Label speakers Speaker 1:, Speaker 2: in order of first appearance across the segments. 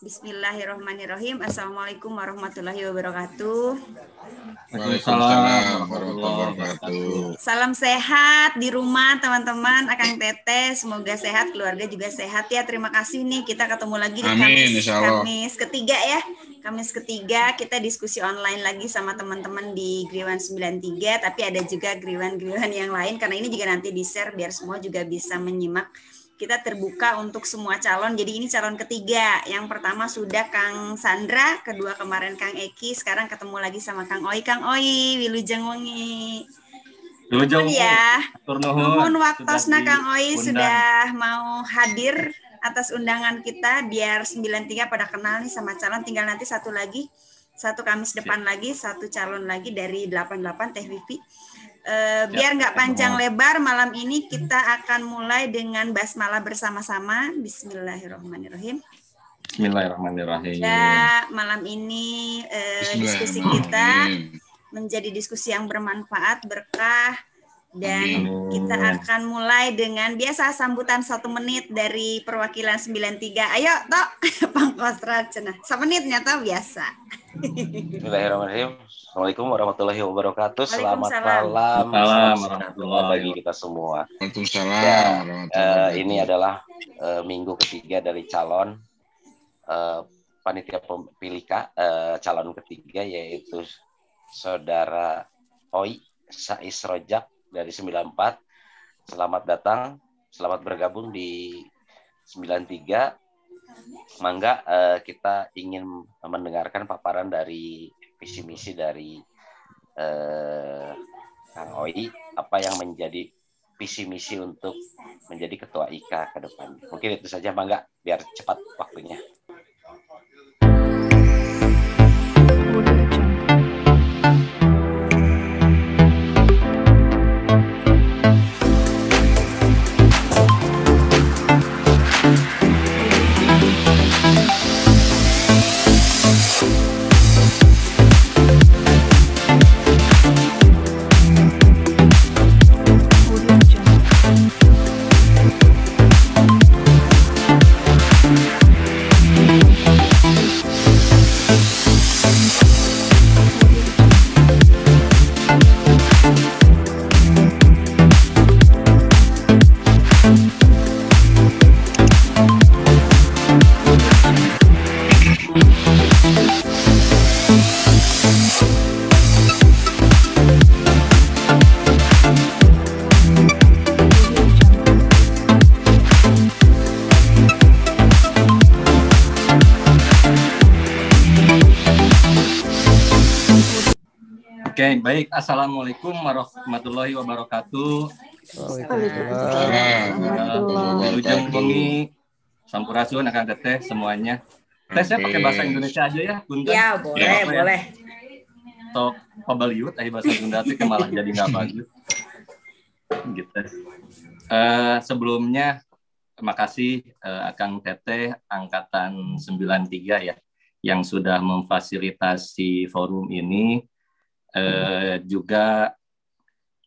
Speaker 1: Bismillahirrahmanirrahim. Assalamualaikum warahmatullahi wabarakatuh.
Speaker 2: Waalaikumsalam warahmatullahi wabarakatuh.
Speaker 1: Salam sehat di rumah teman-teman, Akang Teteh. Semoga sehat, keluarga juga sehat ya. Terima kasih nih, kita ketemu lagi di Kamis ketiga ya. Kamis ketiga kita diskusi online lagi sama teman-teman di Griwan 93. Tapi ada juga Griwan-Griwan yang lain, karena ini juga nanti di-share biar semua juga bisa menyimak. Kita terbuka untuk semua calon. Jadi ini calon ketiga. Yang pertama sudah Kang Sandra, kedua kemarin Kang Eki, sekarang ketemu lagi sama Kang Oi. Kang Oi, wilujeng wengi. Nuhun ya. Nuhun waktosna Kang Oi sudah mau hadir atas undangan kita, biar 93 pada kenal nih sama calon. Tinggal nanti satu lagi, satu Kamis depan lagi, satu calon lagi dari 88 Teh Vivi. Biar nggak panjang lebar, malam ini kita akan mulai dengan basmalah bersama-sama. Bismillahirrahmanirrahim.
Speaker 2: Bismillahirrahmanirrahim.
Speaker 1: Ya, malam ini diskusi kita menjadi diskusi yang bermanfaat, berkah, dan kita akan mulai dengan biasa sambutan 1 menit dari perwakilan 93. Ayo, Tok, Pangkostrat cenah. 1 menitnya toh biasa.
Speaker 3: Bismillahirrahmanirrahim. Assalamualaikum warahmatullahi wabarakatuh. Selamat malam.
Speaker 2: Warahmatullahi
Speaker 3: bagi kita semua.
Speaker 2: Waalaikumsalam.
Speaker 3: Ini adalah minggu ketiga dari calon panitia pemilih calon ketiga, yaitu Saudara Oi Sais Rojak dari 94. Selamat datang, selamat bergabung di 93. Mangga, kita ingin mendengarkan paparan dari visi misi dari Kang Oi, apa yang menjadi visi misi untuk menjadi ketua IKA ke depan. Mungkin itu saja, Mangga, biar cepat waktunya.
Speaker 2: Oke, baik. Assalamualaikum warahmatullahi wabarakatuh. Wilujeng wengi, sampurasun Akang Teteh semuanya. Saya pakai bahasa Indonesia aja ya, Punten.
Speaker 1: Ya, boleh.
Speaker 2: Tok pabaliut bahasa Sunda itu malah jadi nggak bagus. Gitu. Sebelumnya terima kasih Akang Teteh angkatan 93 ya, yang sudah memfasilitasi forum ini. Juga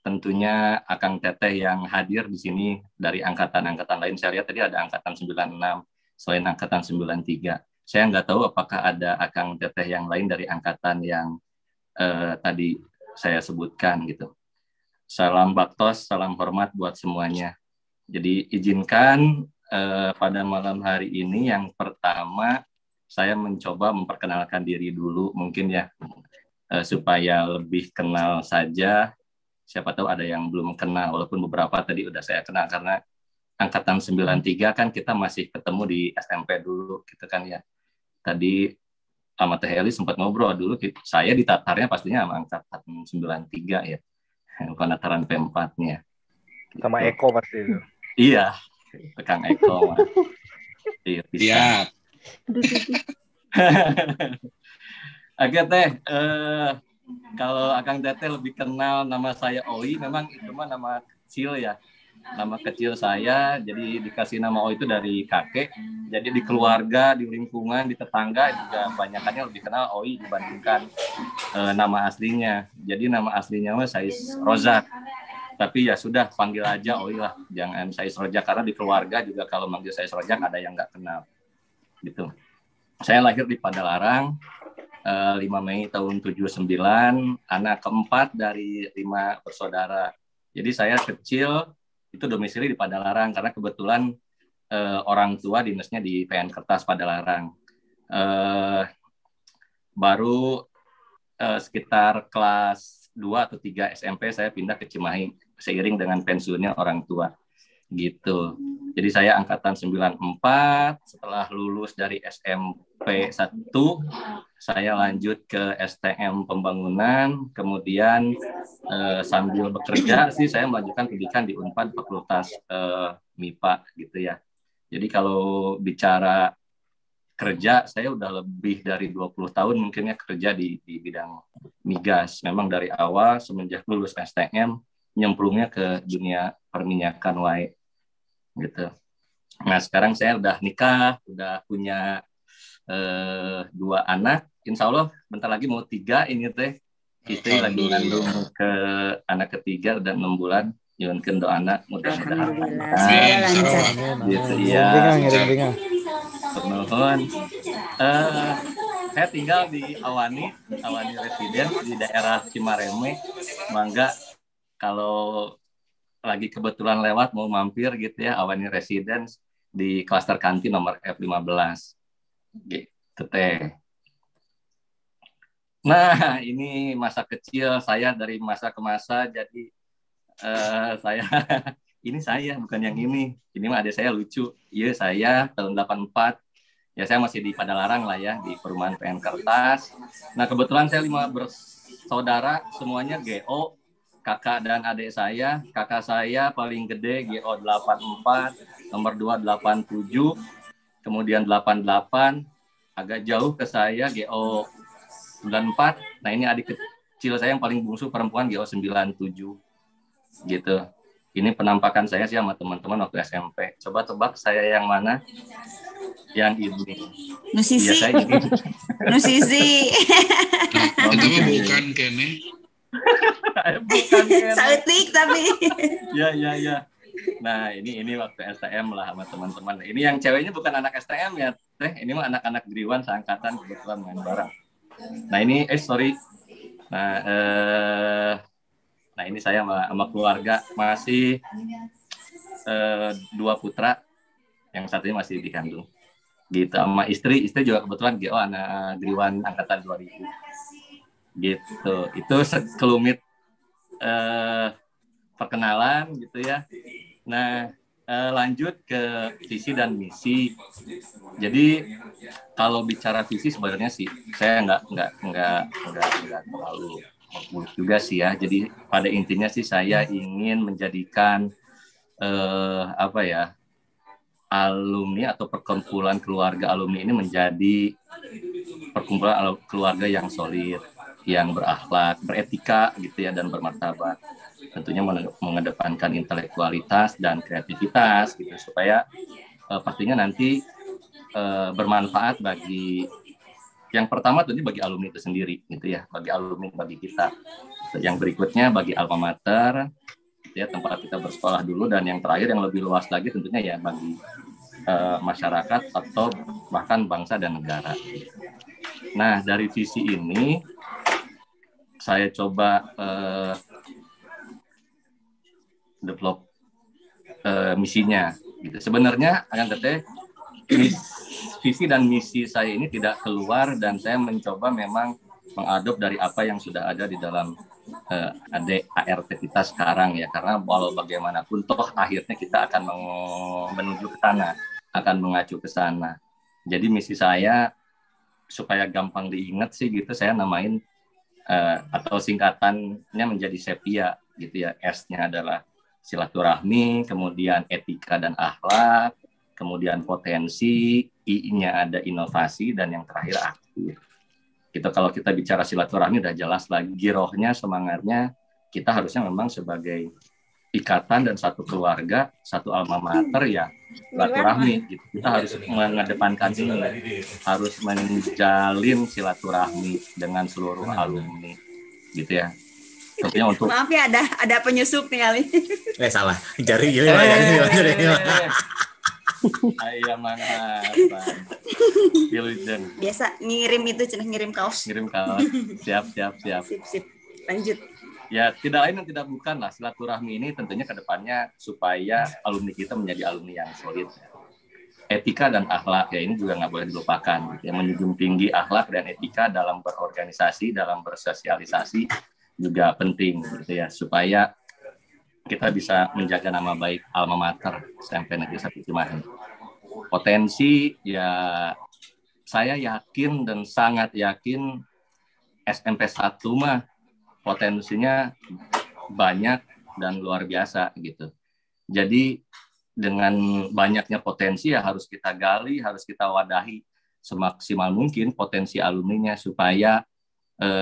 Speaker 2: tentunya Akang Teteh yang hadir di sini dari angkatan-angkatan lain. Saya lihat tadi ada angkatan 96 selain angkatan 93. Saya nggak tahu apakah ada Akang Teteh yang lain dari angkatan yang tadi saya sebutkan gitu. Salam baktos, salam hormat buat semuanya. Jadi izinkan pada malam hari ini yang pertama saya mencoba memperkenalkan diri dulu mungkin ya. Supaya lebih kenal saja. Siapa tahu ada yang belum kenal, walaupun beberapa tadi udah saya kenal, karena angkatan 93 kan kita masih ketemu di SMP dulu gitu kan ya. Tadi sama Teh Eli sempat ngobrol dulu, saya ditatarnya pastinya sama angkatan 93 ya, penataran P4-nya.
Speaker 4: Sama Eko pasti itu.
Speaker 2: Iya, Kang Eko. Iya, bisa. Oke Teh, kalau Akang Teteh lebih kenal nama saya Oi, memang itu mah nama kecil ya, nama kecil saya, jadi dikasih nama Oi itu dari kakek, jadi di keluarga, di lingkungan, di tetangga juga banyakannya lebih kenal Oi dibandingkan nama aslinya. Jadi nama aslinya mah Sais Rojak, tapi ya sudah panggil aja Oi lah, jangan Sais Rojak, karena di keluarga juga kalau manggil Sais Rojak ada yang nggak kenal, gitu. Saya lahir di Padalarang 5 Mei tahun 79, anak keempat dari 5 bersaudara. Jadi saya kecil itu domisili di Padalarang karena kebetulan orang tua dinasnya di PN Kertas Padalarang. Baru sekitar kelas 2 atau 3 SMP saya pindah ke Cimahi seiring dengan pensiunnya orang tua. Gitu. Jadi saya angkatan 94, setelah lulus dari SMP 1, saya lanjut ke STM Pembangunan, kemudian sambil bekerja sih saya melanjutkan pendidikan di Unpad Fakultas MIPA gitu ya. Jadi kalau bicara kerja, saya udah lebih dari 20 tahun mungkin ya kerja di bidang migas. Memang dari awal semenjak lulus STM nyemplungnya ke dunia perminyakan wae gitu. Nah sekarang saya udah nikah, udah punya 2 anak, insya Allah bentar lagi mau 3 ini teh. Istri lagi ngandung ke anak ketiga udah 6 bulan. Nyuhunkeun doa anak mudah-mudahan lancar. Gitu ya. Nuhun. Saya tinggal di Awani Residen di daerah Cimareme. Mangga kalau lagi kebetulan lewat mau mampir gitu ya, Awani Residence di klaster kantin nomor F15 gitu teh. Nah ini masa kecil saya dari masa ke masa, jadi saya ini saya bukan yang ini mah ada saya lucu. Iya saya tahun 84 ya, saya masih di Padalarang lah ya, di perumahan PN Kertas. Nah kebetulan saya 5 bersaudara semuanya GO, kakak dan adik saya. Kakak saya paling gede GO 84, nomor 2 87, kemudian 88, agak jauh ke saya GO 94. Nah ini adik kecil saya yang paling bungsu perempuan GO 97 gitu. Ini penampakan saya sih sama teman-teman waktu SMP. Coba tebak saya yang mana? Yang ini.
Speaker 1: Nusisi.
Speaker 2: Ya, saya ini.
Speaker 1: Nusisi.
Speaker 5: Itu bukan kene.
Speaker 2: Bukan kene.
Speaker 1: Sautik tapi.
Speaker 2: Ya. Nah, ini waktu STM lah sama teman-teman. Ini yang ceweknya bukan anak STM ya, Teh. Ini mah anak-anak Griwan seangkatan kebetulan main bareng. Nah, ini sorry. Nah, ini saya sama keluarga masih 2 putra, yang satunya masih dikandung. Gitu, sama istri juga kebetulan GO anak Griwan angkatan 2000. Gitu. Itu sekelumit perkenalan gitu ya. Nah, lanjut ke visi dan misi. Jadi kalau bicara visi sebenarnya sih saya nggak terlalu muluk juga sih ya. Jadi pada intinya sih saya ingin menjadikan alumni atau perkumpulan keluarga alumni ini menjadi perkumpulan keluarga yang solid, yang berakhlak, beretika gitu ya, dan bermartabat. Tentunya mengedepankan intelektualitas dan kreativitas gitu, supaya pastinya nanti bermanfaat bagi yang pertama tentu bagi alumni itu sendiri gitu ya, bagi alumni, bagi kita. Yang berikutnya bagi alma mater ya, tempat kita bersekolah dulu, dan yang terakhir yang lebih luas lagi tentunya ya bagi masyarakat atau bahkan bangsa dan negara. Nah, dari visi ini saya coba develop misinya gitu. Sebenarnya akan teteh visi dan misi saya ini tidak keluar, dan saya mencoba memang mengadop dari apa yang sudah ada di dalam ART kita sekarang ya, karena walau bagaimanapun toh akhirnya kita akan menuju ke sana, akan mengacu ke sana. Jadi misi saya supaya gampang diingat sih gitu, saya namain atau singkatannya menjadi SEPIA gitu ya. S-nya adalah silaturahmi, kemudian etika dan akhlak, kemudian potensi, I-nya ada inovasi, dan yang terakhir aktif. Gitu, kalau kita bicara silaturahmi udah jelas lagi girohnya, semangatnya kita harusnya memang sebagai ikatan dan satu keluarga, satu alma mater ya silaturahmi gitu. Kita harus mengedepankan ini, harus menjalin silaturahmi dengan seluruh alumni gitu ya. Tentunya untuk
Speaker 1: maaf ya, ada penyusup nih kali.
Speaker 6: Salah. Jari gila ya.
Speaker 2: Ayah mangap. Wilujeng.
Speaker 1: Biasa ngirim itu cenah ngirim kaos.
Speaker 2: Ngirim kaos. Siap.
Speaker 1: Sip. Lanjut.
Speaker 2: Ya, tidak lain dan tidak bukan lah silaturahmi ini tentunya ke depannya supaya alumni kita menjadi alumni yang solid. Etika dan akhlak ya ini juga nggak boleh dilupakan. Gitu ya. Menjunjung tinggi akhlak dan etika dalam berorganisasi, dalam bersosialisasi juga penting gitu ya supaya kita bisa menjaga nama baik alma mater SMP Negeri 1 Cimahi. Potensi ya saya yakin dan sangat yakin SMP 1 mah potensinya banyak dan luar biasa gitu. Jadi dengan banyaknya potensi ya harus kita gali, harus kita wadahi semaksimal mungkin potensi alumninya supaya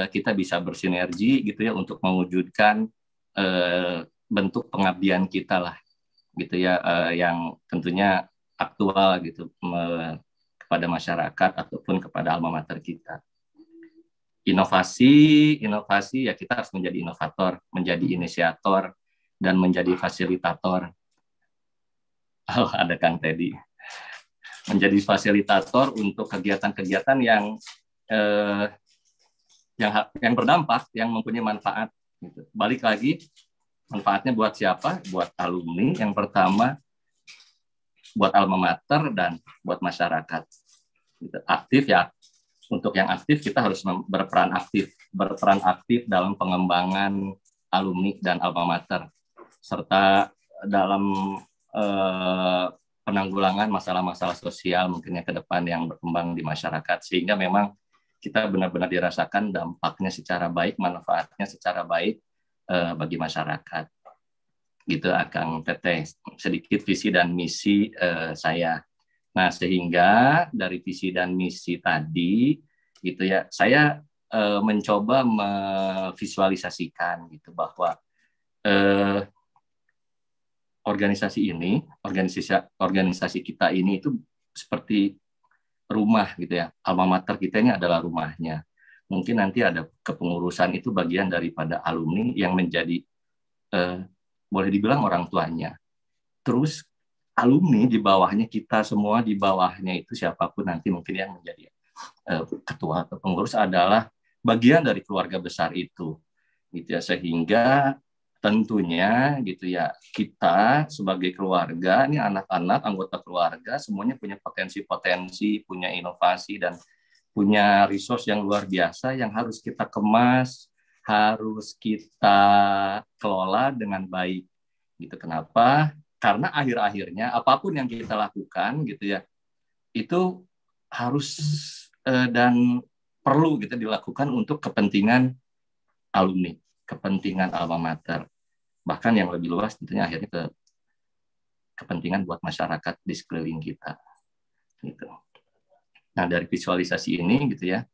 Speaker 2: kita bisa bersinergi gitu ya untuk mewujudkan bentuk pengabdian kita lah gitu ya yang tentunya aktual gitu kepada masyarakat ataupun kepada alma mater kita. Inovasi ya kita harus menjadi inovator, menjadi inisiator dan menjadi fasilitator. Oh, ada Kang Teddy. Menjadi fasilitator untuk kegiatan-kegiatan yang berdampak, yang mempunyai manfaat. Gitu. Balik lagi, manfaatnya buat siapa? Buat alumni yang pertama, buat alma mater dan buat masyarakat. Gitu. Aktif ya. Untuk yang aktif kita harus berperan aktif dalam pengembangan alumni dan alma mater serta dalam penanggulangan masalah-masalah sosial mungkinnya ke depan yang berkembang di masyarakat sehingga memang kita benar-benar dirasakan dampaknya secara baik, manfaatnya secara baik bagi masyarakat. Gitu Akang Teteh, sedikit visi dan misi saya. Nah, sehingga dari visi dan misi tadi gitu ya, saya mencoba memvisualisasikan gitu bahwa organisasi kita ini itu seperti rumah gitu ya. Alma mater kita ini adalah rumahnya. Mungkin nanti ada kepengurusan itu bagian daripada alumni yang menjadi boleh dibilang orang tuanya. Terus alumni di bawahnya kita semua di bawahnya itu siapapun nanti mungkin yang menjadi ketua atau pengurus adalah bagian dari keluarga besar itu. Gitu ya, sehingga tentunya gitu ya kita sebagai keluarga ini anak-anak anggota keluarga semuanya punya potensi-potensi, punya inovasi dan punya resource yang luar biasa yang harus kita kemas, harus kita kelola dengan baik. Gitu. Kenapa? Karena akhir-akhirnya apapun yang kita lakukan gitu ya itu harus dan perlu gitu dilakukan untuk kepentingan alumni, kepentingan alma mater. Bahkan yang lebih luas tentunya akhirnya ke kepentingan buat masyarakat di sekeliling kita. Gitu. Nah dari visualisasi ini gitu ya,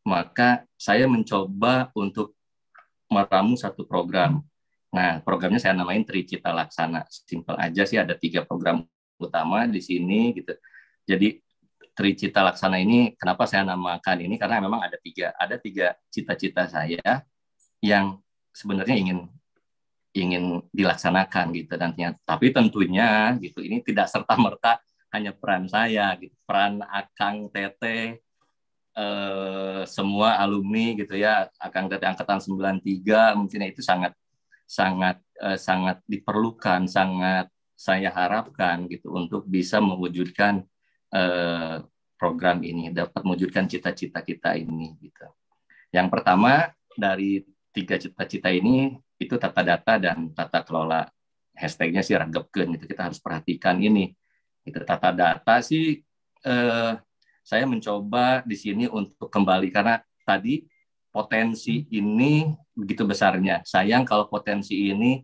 Speaker 2: maka saya mencoba untuk meramu satu program. Nah programnya saya namain Tricita Laksana. Simpel aja sih, ada 3 program utama di sini gitu. Jadi Tricita Laksana ini kenapa saya namakan ini karena memang ada 3 cita-cita saya yang sebenarnya ingin dilaksanakan gitu nantinya. Tapi tentunya gitu ini tidak serta-merta hanya peran saya gitu. Peran Akang Teteh semua alumni gitu ya, Akang Teteh angkatan 93 mungkin itu sangat diperlukan, sangat saya harapkan gitu untuk bisa mewujudkan program ini, dapat mewujudkan cita-cita kita ini gitu. Yang pertama dari 3 cita-cita ini itu tata data dan tata kelola. Hashtagnya sih ragepkeun gitu, kita harus perhatikan ini. Itu tata data sih saya mencoba di sini untuk kembali karena tadi potensi ini begitu besarnya. Sayang kalau potensi ini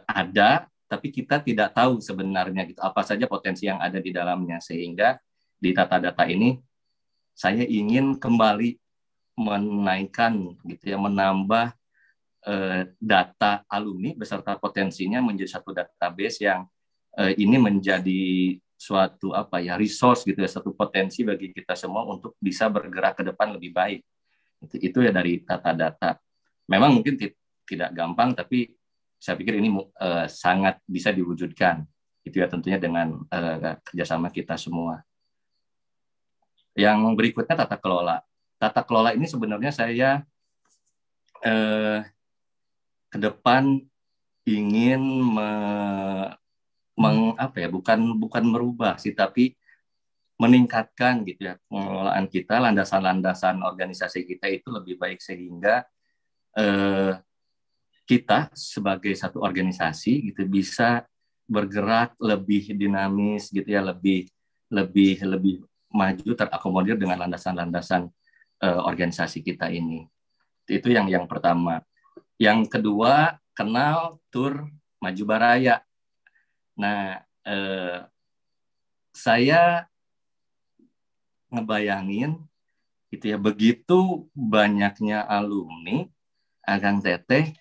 Speaker 2: ada tapi kita tidak tahu sebenarnya gitu apa saja potensi yang ada di dalamnya, sehingga di tata data ini saya ingin kembali menaikkan gitu ya, menambah data alumni beserta potensinya menjadi satu database yang ini menjadi suatu resource gitu ya, satu potensi bagi kita semua untuk bisa bergerak ke depan lebih baik. Itu ya dari tata data. Memang mungkin tidak gampang tapi saya pikir ini sangat bisa diwujudkan Itu ya tentunya dengan kerjasama kita semua. Yang berikutnya tata kelola. Tata kelola ini sebenarnya saya ke depan ingin bukan merubah sih, tapi meningkatkan gitu ya pengelolaan kita, landasan-landasan organisasi kita itu lebih baik sehingga kita sebagai satu organisasi gitu bisa bergerak lebih dinamis gitu ya, lebih maju, terakomodir dengan landasan-landasan organisasi kita ini. Itu yang pertama. Yang kedua, kenal tur maju baraya. Nah, saya ngebayangin gitu ya, begitu banyaknya alumni Akang Teteh,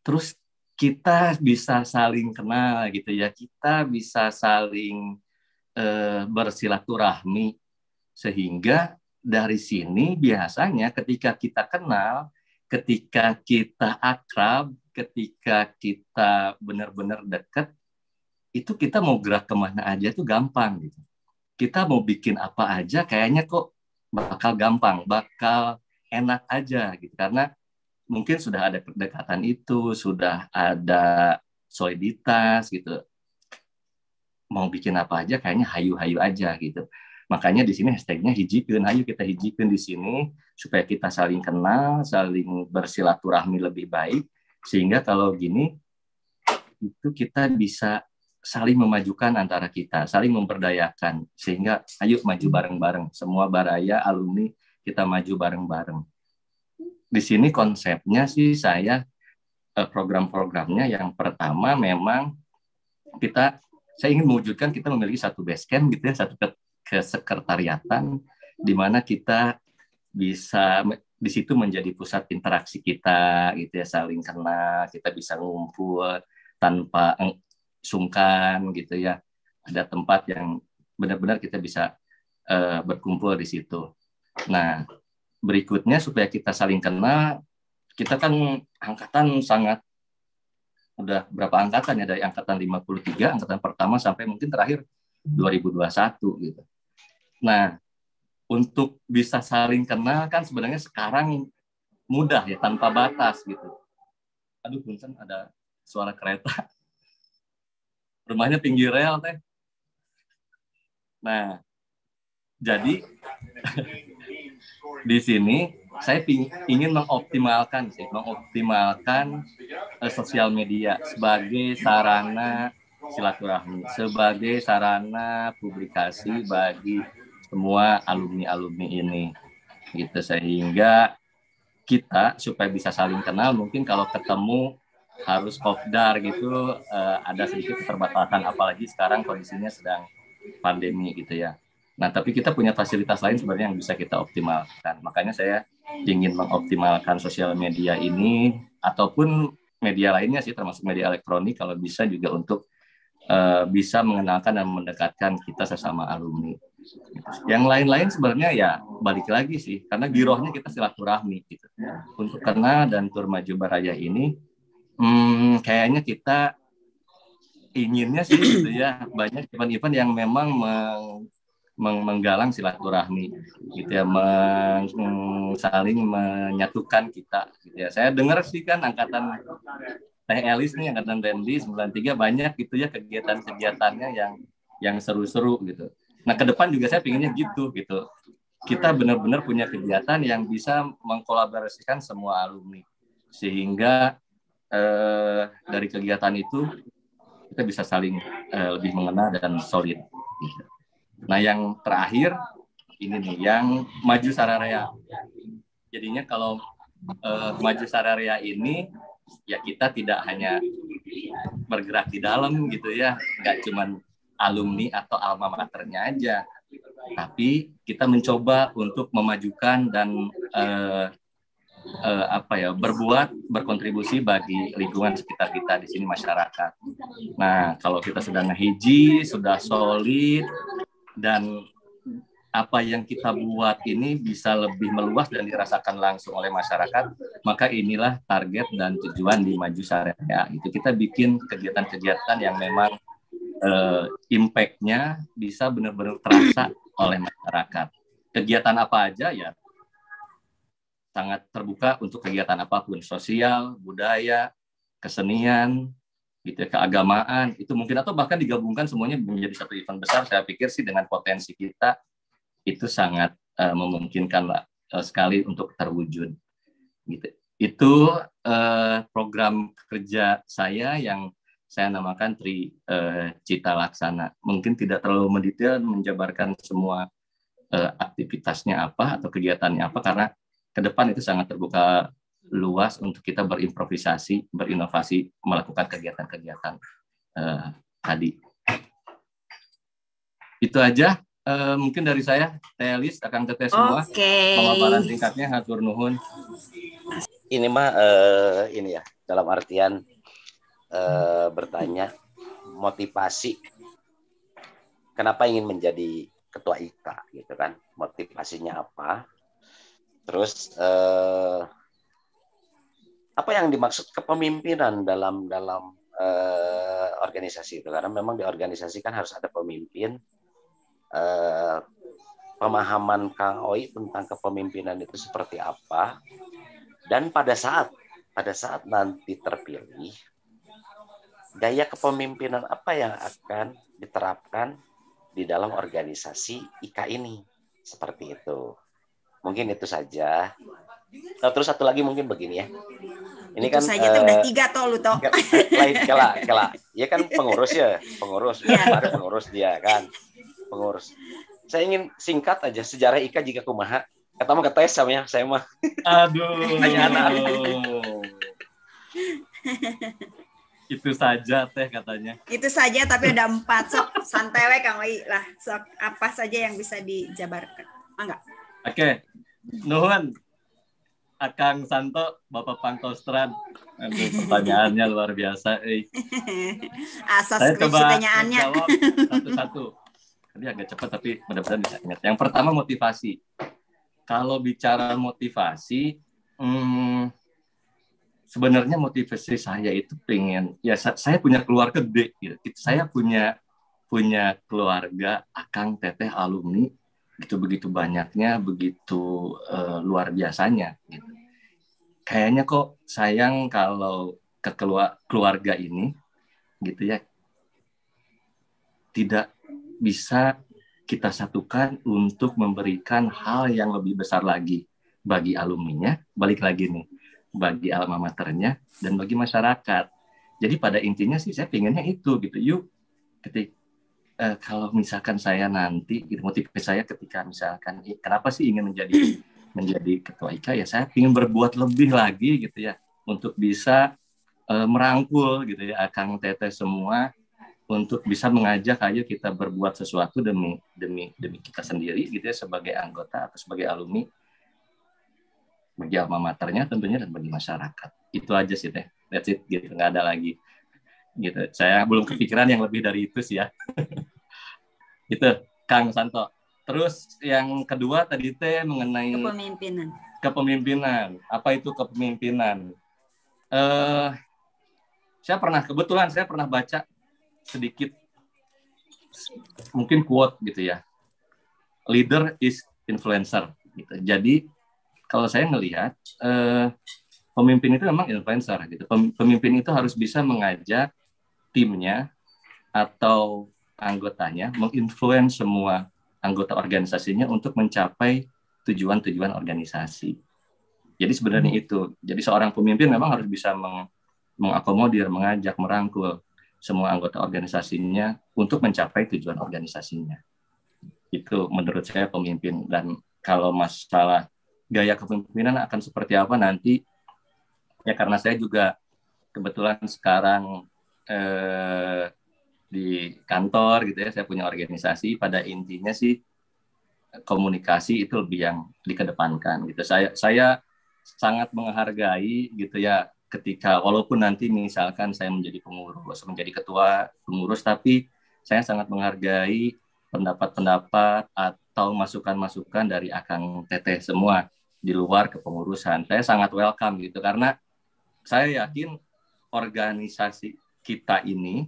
Speaker 2: terus kita bisa saling kenal gitu ya, kita bisa saling bersilaturahmi, sehingga dari sini biasanya ketika kita kenal, ketika kita akrab, ketika kita benar-benar dekat, itu kita mau gerak kemana aja tuh gampang gitu. Kita mau bikin apa aja kayaknya kok bakal gampang, bakal enak aja gitu, karena mungkin sudah ada kedekatan itu, sudah ada soliditas gitu. Mau bikin apa aja kayaknya hayu-hayu aja gitu. Makanya di sini hashtagnya hijikeun, ayo kita hijikeun di sini supaya kita saling kenal, saling bersilaturahmi lebih baik, sehingga kalau gini itu kita bisa saling memajukan antara kita, saling memberdayakan, sehingga ayo maju bareng-bareng, semua baraya alumni kita maju bareng-bareng. Di sini konsepnya sih saya program-programnya yang pertama memang saya ingin mewujudkan kita memiliki satu base camp gitu ya, satu kesekretariatan di mana kita bisa di situ menjadi pusat interaksi kita gitu ya, saling kenal, kita bisa ngumpul tanpa sungkan gitu ya. Ada tempat yang benar-benar kita bisa berkumpul di situ. Nah, berikutnya supaya kita saling kenal, kita kan angkatan sangat, udah berapa angkatan ya, dari angkatan 53, angkatan pertama sampai mungkin terakhir 2021 gitu. Nah, untuk bisa saling kenal kan sebenarnya sekarang mudah ya, tanpa batas gitu. Aduh, punten ada suara kereta. Rumahnya pinggir rel teh. Nah, jadi di sini saya ingin mengoptimalkan sosial media sebagai sarana silaturahmi, sebagai sarana publikasi bagi semua alumni-alumni ini gitu, sehingga kita supaya bisa saling kenal, mungkin kalau ketemu harus kopdar gitu, ada sedikit keterbatasan, apalagi sekarang kondisinya sedang pandemi gitu ya. Nah, tapi kita punya fasilitas lain sebenarnya yang bisa kita optimalkan. Makanya saya ingin mengoptimalkan sosial media ini, ataupun media lainnya sih, termasuk media elektronik kalau bisa juga, untuk bisa mengenalkan dan mendekatkan kita sesama alumni. Yang lain-lain sebenarnya ya balik lagi sih, karena girohnya kita silaturahmi gitu. Untuk kenal dan tur maju baraya ini, kayaknya kita inginnya sih gitu ya, banyak event-event yang memang menggalang silaturahmi gitu ya, saling menyatukan kita gitu ya. Saya dengar sih kan angkatan Teh Elis nih, angkatan Randy 93 banyak gitu ya kegiatan-kegiatannya yang seru-seru gitu. Nah, ke depan juga saya pinginnya gitu. Kita benar-benar punya kegiatan yang bisa mengkolaborasikan semua alumni, sehingga dari kegiatan itu kita bisa saling lebih mengenal dan solid gitu. Nah, yang terakhir ini nih, yang maju sararea. Jadinya kalau maju sararea ini ya kita tidak hanya bergerak di dalam gitu ya, nggak cuman alumni atau alma maternya aja, tapi kita mencoba untuk memajukan dan berkontribusi bagi lingkungan sekitar kita di sini, masyarakat. Nah, kalau kita sudah ngehiji, sudah solid, dan apa yang kita buat ini bisa lebih meluas dan dirasakan langsung oleh masyarakat, maka inilah target dan tujuan di Maju Sararea. Itu kita bikin kegiatan-kegiatan yang memang impact-nya bisa benar-benar terasa oleh masyarakat. Kegiatan apa aja ya sangat terbuka untuk kegiatan apapun, sosial, budaya, kesenian, gitu ya, keagamaan, itu mungkin atau bahkan digabungkan semuanya menjadi satu event besar. Saya pikir sih dengan potensi kita itu sangat memungkinkan lah sekali untuk terwujud. Gitu. Itu program kerja saya yang saya namakan Cita Laksana. Mungkin tidak terlalu mendetail menjabarkan semua aktivitasnya apa atau kegiatannya apa, karena ke depan itu sangat terbuka luas untuk kita berimprovisasi, berinovasi, melakukan kegiatan-kegiatan tadi. Itu aja mungkin dari saya, Teh Elis, Akang Teteh semua. Pemaparan singkatnya, hatur nuhun.
Speaker 3: Ini mah ini ya, dalam artian bertanya motivasi kenapa ingin menjadi ketua IKA gitu kan, motivasinya apa, terus apa yang dimaksud kepemimpinan dalam organisasi itu, karena memang di organisasi kan harus ada pemimpin. Pemahaman Kang Oi tentang kepemimpinan itu seperti apa, dan pada saat nanti terpilih, gaya kepemimpinan apa yang akan diterapkan di dalam organisasi IKA ini, seperti itu. Mungkin itu saja. Nah, terus satu lagi mungkin begini ya. Ini itu kan
Speaker 1: saja tuh udah 3 toh lu toh.
Speaker 3: Lain kela. Ya kan pengurus kemarin pengurus dia kan. Pengurus. Saya ingin singkat aja sejarah IKA jika kumaha. Kata mah ketes sama ya, saya mah.
Speaker 2: Aduh. Itu saja Teh katanya.
Speaker 1: Itu saja tapi udah 4. Sok santai we Kang Oi lah. Sok apa saja yang bisa dijabarkan. Enggak.
Speaker 2: Oke. Nuhun. Akang Santo, Bapak Pangkostran. Aduh, pertanyaannya luar biasa.
Speaker 1: Asas
Speaker 2: saya coba
Speaker 1: pertanyaannya.
Speaker 2: jawab satu-satu. Tadi agak cepat tapi mudah-mudahan bisa ingat. Yang pertama motivasi. Kalau bicara motivasi, sebenarnya motivasi saya itu pengen, ya saya punya keluarga gede. Gitu. Saya punya keluarga Akang Teteh alumni. Begitu banyaknya, begitu luar biasanya gitu. Kayaknya kok sayang kalau ke keluarga ini gitu ya tidak bisa kita satukan untuk memberikan hal yang lebih besar lagi bagi alumninya, balik lagi nih, bagi alma maternya dan bagi masyarakat. Jadi pada intinya sih saya pengennya itu gitu. Yuk kalau misalkan saya nanti, motivasi saya ketika misalkan, kenapa sih ingin menjadi ketua IKA, ya saya ingin berbuat lebih lagi gitu ya, untuk bisa merangkul gitu ya Akang Teteh semua, untuk bisa mengajak ayo kita berbuat sesuatu demi kita sendiri gitu ya, sebagai anggota atau sebagai alumni, bagi alma maternya tentunya dan bagi masyarakat. Itu aja sih Teh, that's it gitu, nggak ada lagi. Gitu. Saya belum kepikiran yang lebih dari itu sih ya. Itu Kang Santo. Terus yang kedua tadi Teh mengenai kepemimpinan. Apa itu kepemimpinan? Kebetulan saya pernah baca sedikit mungkin quote gitu ya. Leader is influencer gitu. Jadi kalau saya ngelihat pemimpin itu memang influencer gitu. Pemimpin itu harus bisa mengajak timnya atau anggotanya, menginfluence semua anggota organisasinya untuk mencapai tujuan-tujuan organisasi. Jadi sebenarnya itu. Jadi seorang pemimpin memang harus bisa mengakomodir, mengajak, merangkul semua anggota organisasinya untuk mencapai tujuan organisasinya. Itu menurut saya pemimpin. Dan kalau masalah gaya kepemimpinan akan seperti apa nanti, ya karena saya juga kebetulan sekarang di kantor gitu ya, saya punya organisasi, pada intinya sih komunikasi itu lebih yang dikedepankan gitu. Saya sangat menghargai gitu ya, ketika walaupun nanti misalkan saya menjadi pengurus, menjadi ketua pengurus, tapi saya sangat menghargai pendapat-pendapat atau masukan-masukan dari Akang Teteh semua di luar kepengurusan. Saya sangat welcome gitu, karena saya yakin organisasi kita ini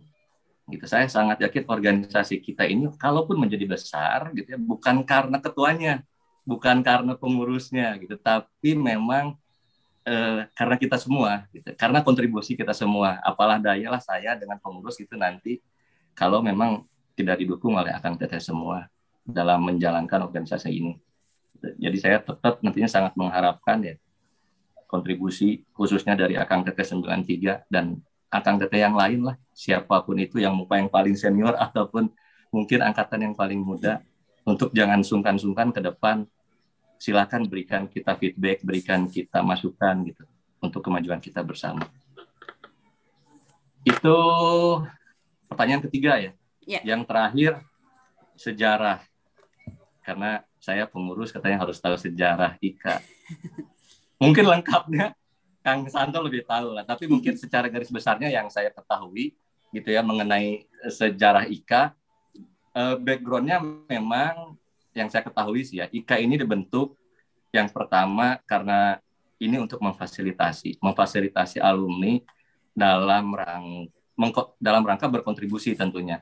Speaker 2: Gitu. Saya sangat yakin organisasi kita ini kalaupun menjadi besar gitu ya, bukan karena ketuanya, bukan karena pengurusnya gitu, tapi memang karena kita semua gitu. Karena kontribusi kita semua. Apalah dayalah saya dengan pengurus itu nanti kalau memang tidak didukung oleh Akang Teteh semua dalam menjalankan organisasi ini. Jadi saya tetap nantinya sangat mengharapkan ya kontribusi khususnya dari Akang Teteh 93 dan Akang Teteh yang lain lah, siapapun itu yang paling senior ataupun mungkin angkatan yang paling muda, untuk jangan sungkan-sungkan ke depan. Silakan berikan kita feedback, berikan kita masukan gitu untuk kemajuan kita bersama. Itu pertanyaan ketiga ya. Yang terakhir sejarah. Karena saya pengurus katanya harus tahu sejarah IKA. Mungkin lengkapnya Kang Santo lebih tahu lah, tapi mungkin secara garis besarnya yang saya ketahui gitu ya mengenai sejarah IKA, background-nya memang yang saya ketahui sih ya, IKA ini dibentuk yang pertama karena ini untuk memfasilitasi alumni dalam rangka berkontribusi tentunya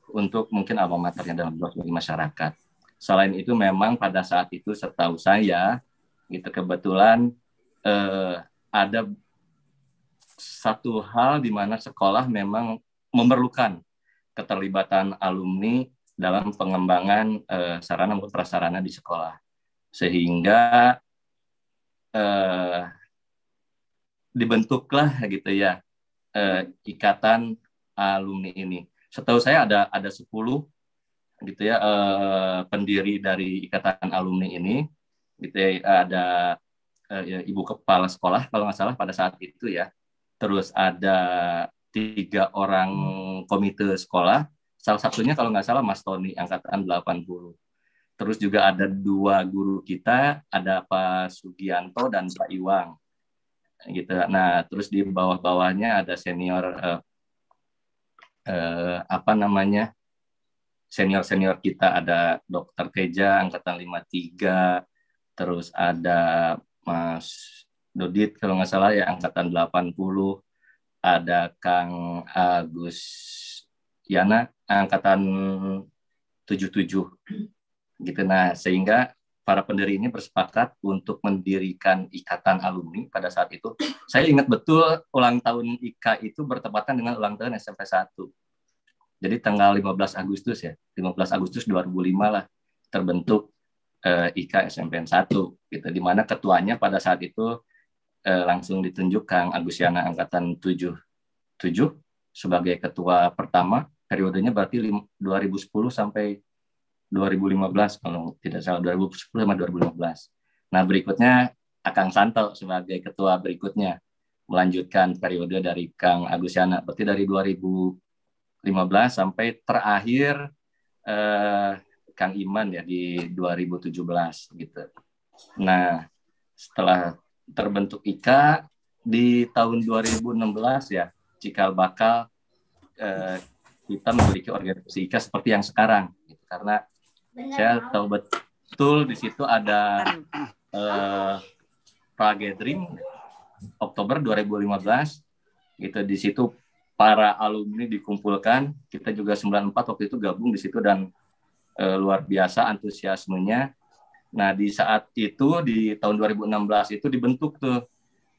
Speaker 2: untuk mungkin alma maternya dalam bagi masyarakat. Selain itu memang pada saat itu setahu saya gitu kebetulan ada satu hal di mana sekolah memang memerlukan keterlibatan alumni dalam pengembangan sarana maupun prasarana di sekolah, sehingga dibentuklah gitu ya ikatan alumni ini. Setahu saya ada 10 gitu ya pendiri dari ikatan alumni ini, gitu ya, ada ibu kepala sekolah kalau nggak salah pada saat itu ya. Terus ada 3 orang komite sekolah. Salah satunya kalau nggak salah Mas Tony angkatan 80. Terus juga ada 2 guru kita, ada Pak Sugianto dan Pak Iwang. Gitu. Nah, terus di bawah-bawahnya ada senior senior kita, ada Dr. Teja angkatan 53, terus ada Mas Dodit kalau nggak salah ya angkatan 80, ada Kang Agus Yana angkatan 77 gitu. Nah, sehingga para pendiri ini bersepakat untuk mendirikan ikatan alumni pada saat itu. Saya ingat betul ulang tahun IKA itu bertepatan dengan ulang tahun SMP 1. Jadi tanggal 15 Agustus ya, 15 Agustus 2005 lah terbentuk IKA SMPN 1 gitu, di mana ketuanya pada saat itu langsung ditunjuk Kang Agus Yana angkatan 77 sebagai ketua pertama, periodenya berarti 2010 sampai 2015 kalau tidak salah, 2010 sama 2015. Nah, berikutnya Akang Santo sebagai ketua berikutnya melanjutkan periode dari Kang Agus Yana, berarti dari 2015 sampai terakhir Kang Iman ya di 2017 gitu. Nah, setelah terbentuk IKA di tahun 2016 ya, cikal bakal kita memiliki organisasi IKA seperti yang sekarang gitu. Karena saya tahu betul di situ ada pra-gathering Oktober 2015 gitu. Di situ para alumni dikumpulkan, kita juga 94 waktu itu gabung di situ dan luar biasa antusiasmenya. Nah, di saat itu di tahun 2016 itu dibentuk tuh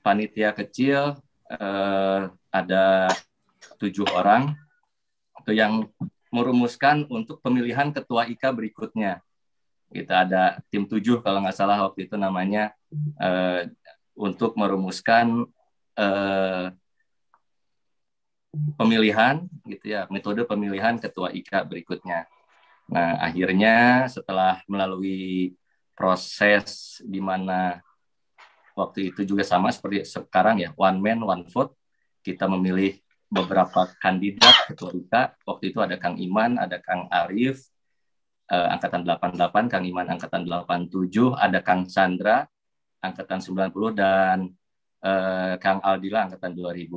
Speaker 2: panitia kecil, ada 7 orang itu yang merumuskan untuk pemilihan ketua IKA berikutnya. Kita ada tim 7 kalau nggak salah waktu itu namanya, untuk merumuskan pemilihan gitu ya, metode pemilihan ketua IKA berikutnya. Nah, akhirnya setelah melalui proses di mana waktu itu juga sama seperti sekarang ya, one man one vote, kita memilih beberapa kandidat ketua IKA. Waktu itu ada Kang Iman, ada Kang Arif angkatan 88, Kang Iman angkatan 87, ada Kang Sandra angkatan 90 dan Kang Aldila angkatan 2000.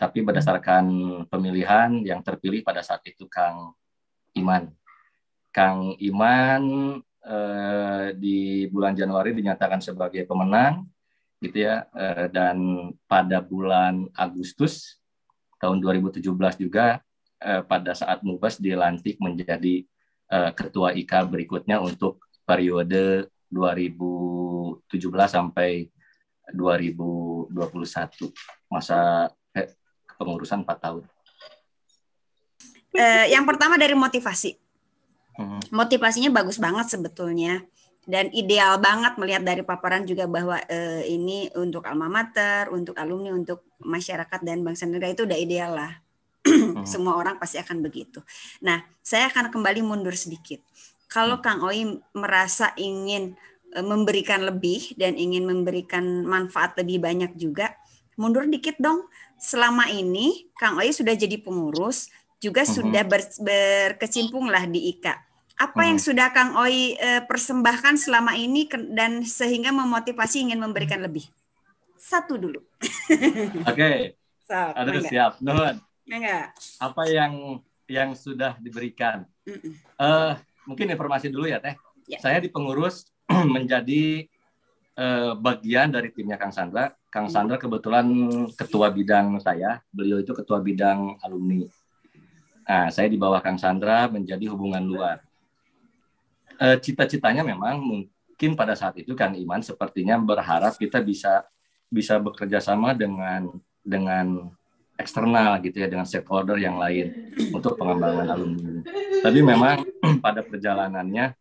Speaker 2: Tapi berdasarkan pemilihan yang terpilih pada saat itu Kang Iman. Kang Iman di bulan Januari dinyatakan sebagai pemenang gitu ya, dan pada bulan Agustus tahun 2017 juga pada saat Mubas dilantik menjadi ketua IKA berikutnya untuk periode 2017 sampai 2021, masa kepengurusan 4 tahun.
Speaker 1: Yang pertama dari motivasi. Motivasinya bagus banget sebetulnya. Dan ideal banget melihat dari paparan juga bahwa ini untuk alma mater, untuk alumni, untuk masyarakat dan bangsa negara itu udah ideal lah. Semua orang pasti akan begitu. Nah, saya akan kembali mundur sedikit. Kalau Kang Oi merasa ingin memberikan lebih dan ingin memberikan manfaat lebih banyak juga, mundur dikit dong. Selama ini Kang Oi sudah jadi pengurus, juga sudah berkecimpung lah di IKA. Apa yang sudah Kang Oi persembahkan selama ini dan sehingga memotivasi ingin memberikan lebih? Satu dulu.
Speaker 2: Oke. Aduh, siap. Nuhun.
Speaker 1: Enggak.
Speaker 2: Apa yang sudah diberikan? Mungkin informasi dulu ya, Teh. Ya. Saya di pengurus menjadi bagian dari timnya Kang Sandra. Kang Sandra kebetulan ketua bidang saya. Beliau itu ketua bidang alumni. Nah, saya di bawah Kang Sandra menjadi hubungan luar. Cita-citanya memang mungkin pada saat itu Kang Iman sepertinya berharap kita bisa bekerja sama dengan eksternal gitu ya, dengan stakeholder yang lain untuk pengembangan alumni. Tapi memang pada perjalanannya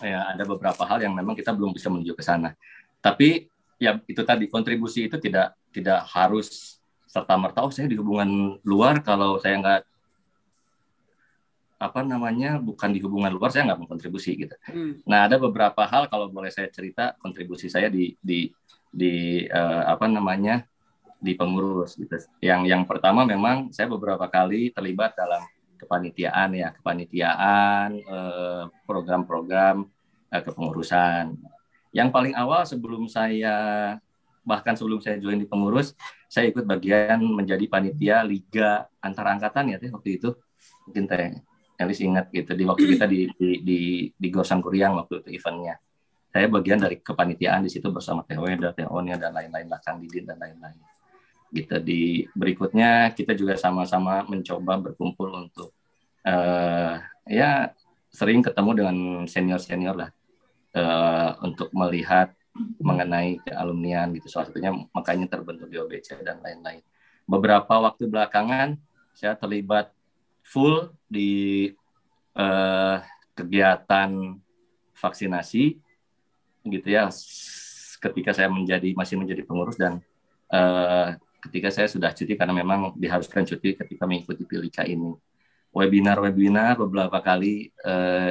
Speaker 2: ya ada beberapa hal yang memang kita belum bisa menuju ke sana. Tapi ya itu tadi, kontribusi itu tidak harus serta-merta saya di hubungan luar, kalau saya nggak bukan di hubungan luar saya nggak berkontribusi gitu. Nah, ada beberapa hal kalau boleh saya cerita kontribusi saya di pengurus gitu. Yang pertama memang saya beberapa kali terlibat dalam kepanitiaan program-program kepengurusan. Yang paling awal sebelum saya join di pengurus, saya ikut bagian menjadi panitia liga antar angkatan ya waktu itu. Mungkin Teh Elis ingat gitu, di waktu kita di Gor Sangkuriang waktu itu eventnya. Saya bagian dari kepanitiaan di situ bersama Teh Weda, Teh Onia dan lain-lain, Kang Didin dan lain-lain. Gitu. Di berikutnya kita juga sama-sama mencoba berkumpul untuk sering ketemu dengan senior-senior lah untuk melihat mengenai kealumnian gitu. Salah satunya makanya terbentuk GOBC dan lain-lain. Beberapa waktu belakangan saya terlibat full di kegiatan vaksinasi gitu ya, ketika saya masih menjadi pengurus dan ketika saya sudah cuti karena memang diharuskan cuti ketika mengikuti Pilika ini. Webinar beberapa kali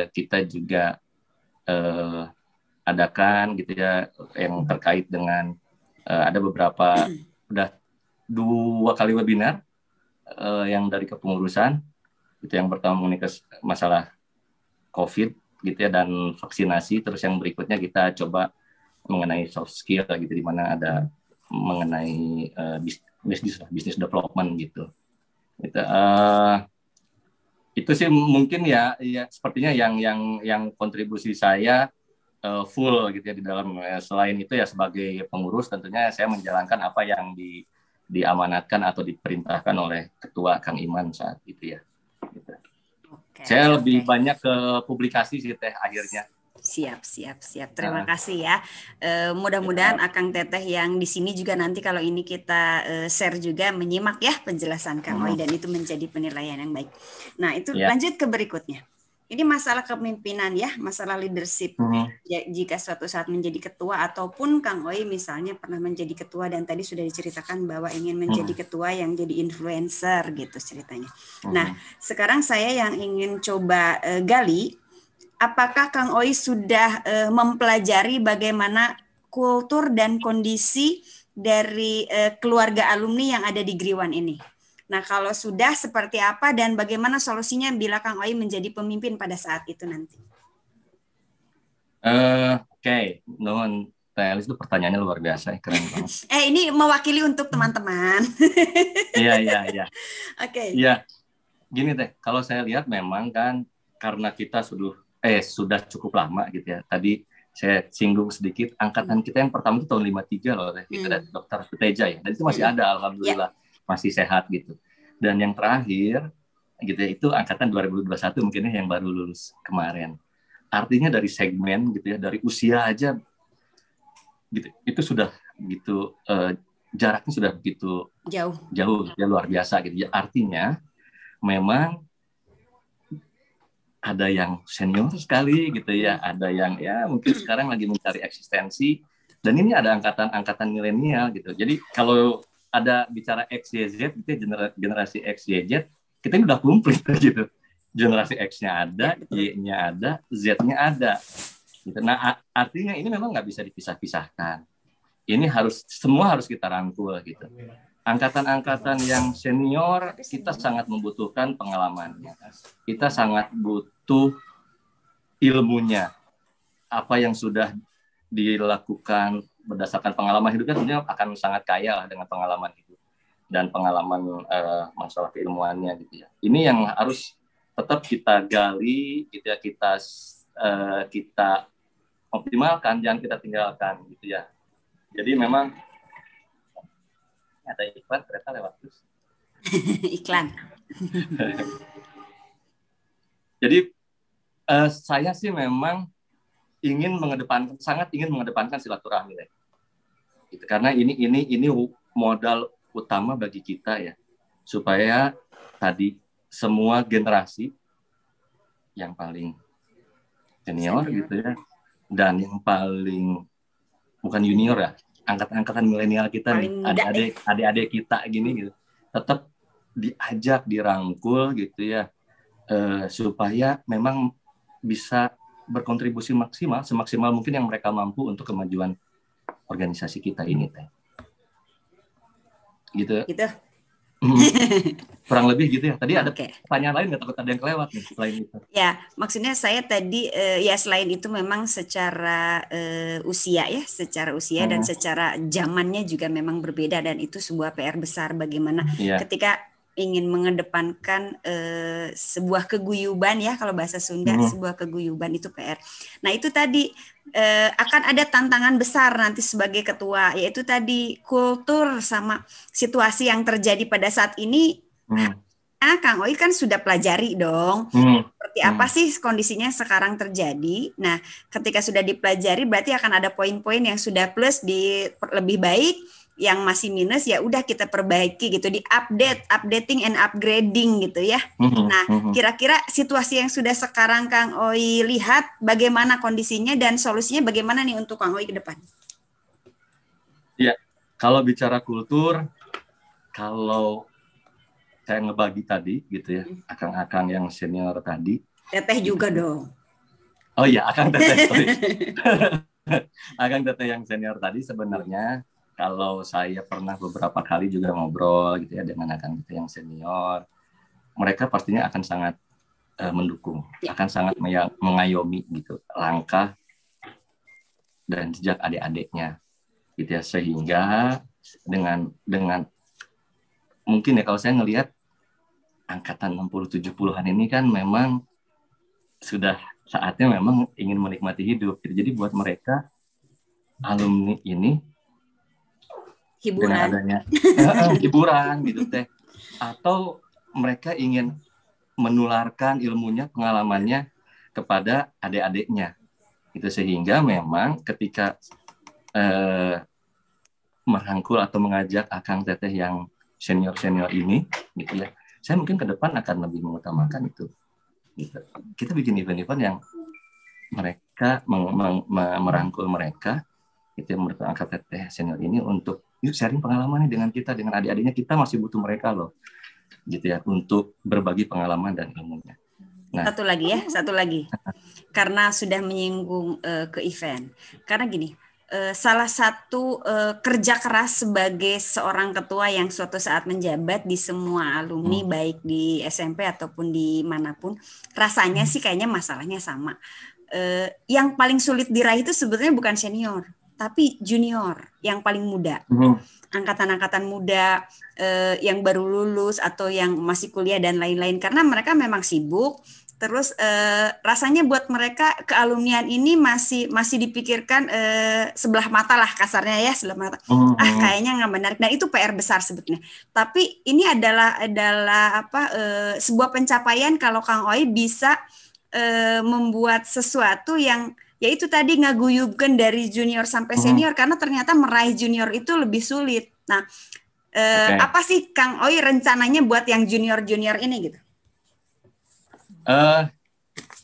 Speaker 2: kita juga adakan gitu ya, yang terkait dengan ada beberapa, udah 2 kali webinar yang dari kepengurusan. Itu yang pertama mengenai masalah COVID gitu ya dan vaksinasi, terus yang berikutnya kita coba mengenai soft skill gitu, di mana ada mengenai business development gitu. Itu sih mungkin ya sepertinya yang kontribusi saya full gitu ya di dalam. Selain itu ya sebagai pengurus tentunya saya menjalankan apa yang diamanatkan atau diperintahkan oleh ketua Kang Iman saat itu ya. Gitu. Saya lebih banyak ke publikasi sih Teh akhirnya.
Speaker 1: Siap. Terima kasih ya. Mudah-mudahan Akang Teteh yang di sini juga nanti kalau ini kita share juga menyimak ya penjelasan Kang Oi dan itu menjadi penilaian yang baik. Nah, itu lanjut ke berikutnya. Ini masalah kepemimpinan ya, masalah leadership. Jika suatu saat menjadi ketua ataupun Kang Oi misalnya pernah menjadi ketua dan tadi sudah diceritakan bahwa ingin menjadi ketua yang jadi influencer gitu ceritanya. Nah, sekarang saya yang ingin coba gali, apakah Kang Oi sudah mempelajari bagaimana kultur dan kondisi dari keluarga alumni yang ada di Griwan ini? Nah, kalau sudah seperti apa dan bagaimana solusinya bila Kang Oi menjadi pemimpin pada saat itu nanti?
Speaker 2: Oke. Nuhun, Teh Elis, itu pertanyaannya luar biasa, keren banget.
Speaker 1: Ini mewakili untuk teman-teman.
Speaker 2: Iya.
Speaker 1: Oke.
Speaker 2: Iya. Gini Teh, kalau saya lihat memang kan karena kita sudah cukup lama gitu ya. Tadi saya singgung sedikit, angkatan kita yang pertama itu tahun 53 loh Teh. Kita ada Dr. Suteja ya. Dan itu masih ada alhamdulillah. masih sehat gitu. Dan yang terakhir gitu ya, itu angkatan 2021 mungkin yang baru lulus kemarin. Artinya dari segmen gitu ya, dari usia aja gitu, itu sudah gitu jaraknya sudah begitu jauh ya, luar biasa gitu. Artinya memang ada yang senior sekali gitu ya, ada yang ya mungkin sekarang lagi mencari eksistensi, dan ini ada angkatan milenial gitu. Jadi kalau ada bicara XYZ gitu ya, generasi XYZ, kita ini udah komplit gitu. Generasi X-nya ada, Y-nya ada, Z-nya ada. Gitu. Nah, artinya ini memang nggak bisa dipisah-pisahkan. Ini semua harus kita rangkul gitu. Angkatan-angkatan yang senior, kita sangat membutuhkan pengalamannya. Kita sangat butuh ilmunya. Apa yang sudah dilakukan berdasarkan pengalaman hidupnya tentunya akan sangat kaya lah dengan pengalaman hidup dan pengalaman masalah keilmuannya gitu ya. Ini yang harus tetap kita gali, gitu ya, kita optimalkan, jangan kita tinggalkan gitu ya. Jadi memang ada iklan, kereta lewat terus.
Speaker 1: Iklan.
Speaker 2: Jadi saya sih memang sangat ingin mengedepankan silaturahmi, gitu. Karena ini modal utama bagi kita ya, supaya tadi semua generasi yang paling senior gitu ya, dan yang paling bukan junior ya, angkatan milenial kita nih, adik-adik kita gini gitu, tetap diajak, dirangkul gitu ya, supaya memang bisa berkontribusi semaksimal mungkin yang mereka mampu untuk kemajuan organisasi kita ini, teh. Gitu. Kurang lebih gitu ya. Tadi ada pertanyaan lain nggak, takut ada yang kelewat nih selain itu?
Speaker 1: Ya, maksudnya saya tadi ya selain itu memang secara usia dan secara zamannya juga memang berbeda, dan itu sebuah PR besar bagaimana ketika ingin mengedepankan sebuah keguyuban ya, kalau bahasa Sunda sebuah keguyuban itu PR. Nah itu tadi akan ada tantangan besar nanti sebagai ketua, yaitu tadi kultur sama situasi yang terjadi pada saat ini. Kang Oi kan sudah pelajari dong seperti apa sih kondisinya sekarang terjadi. Nah ketika sudah dipelajari berarti akan ada poin-poin yang sudah plus lebih baik, yang masih minus ya udah kita perbaiki gitu, updating and upgrading gitu ya. Nah, kira-kira situasi yang sudah sekarang Kang Oi lihat bagaimana kondisinya dan solusinya bagaimana nih untuk Kang Oi ke depan?
Speaker 2: Ya, kalau bicara kultur, kalau saya ngebagi tadi gitu ya, akang-akang yang senior tadi.
Speaker 1: Teteh juga dong.
Speaker 2: Oh iya, akang teteh. Akang teteh yang senior tadi sebenarnya, kalau saya pernah beberapa kali juga ngobrol gitu ya dengan akang teteh yang senior, mereka pastinya akan sangat mendukung, akan sangat mengayomi gitu langkah dan jejak adik-adiknya gitu ya, sehingga dengan mungkin ya kalau saya ngelihat angkatan 60-70-an ini kan memang sudah saatnya memang ingin menikmati hidup gitu. Jadi buat mereka alumni ini
Speaker 1: hiburan,
Speaker 2: dengan adanya hiburan gitu teh, atau mereka ingin menularkan ilmunya, pengalamannya kepada adik-adiknya itu, sehingga memang ketika merangkul atau mengajak akang teteh yang senior ini gitu ya, saya mungkin ke depan akan lebih mengutamakan itu gitu. Kita bikin event-event yang mereka merangkul mereka itu, yang angkat teteh senior ini untuk yuk sharing pengalaman dengan kita, dengan adik-adiknya. Kita masih butuh mereka loh gitu ya, untuk berbagi pengalaman dan ilmunya. Nah,
Speaker 1: satu lagi karena sudah menyinggung ke event, karena gini, salah satu kerja keras sebagai seorang ketua yang suatu saat menjabat di semua alumni baik di SMP ataupun di manapun, rasanya sih kayaknya masalahnya sama. Yang paling sulit diraih itu sebetulnya bukan senior, tapi junior yang paling muda. Angkatan-angkatan muda yang baru lulus atau yang masih kuliah dan lain-lain, karena mereka memang sibuk, Terus rasanya buat mereka kealumnian ini masih dipikirkan sebelah mata lah kasarnya ya, sebelah mata. Kayaknya nggak menarik. Dan itu PR besar sebetulnya. Tapi ini adalah sebuah pencapaian kalau Kang Oi bisa membuat sesuatu yang yaitu tadi ngaguyubkan dari junior sampai senior, karena ternyata meraih junior itu lebih sulit. Nah, apa sih Kang Oi rencananya buat yang junior ini gitu?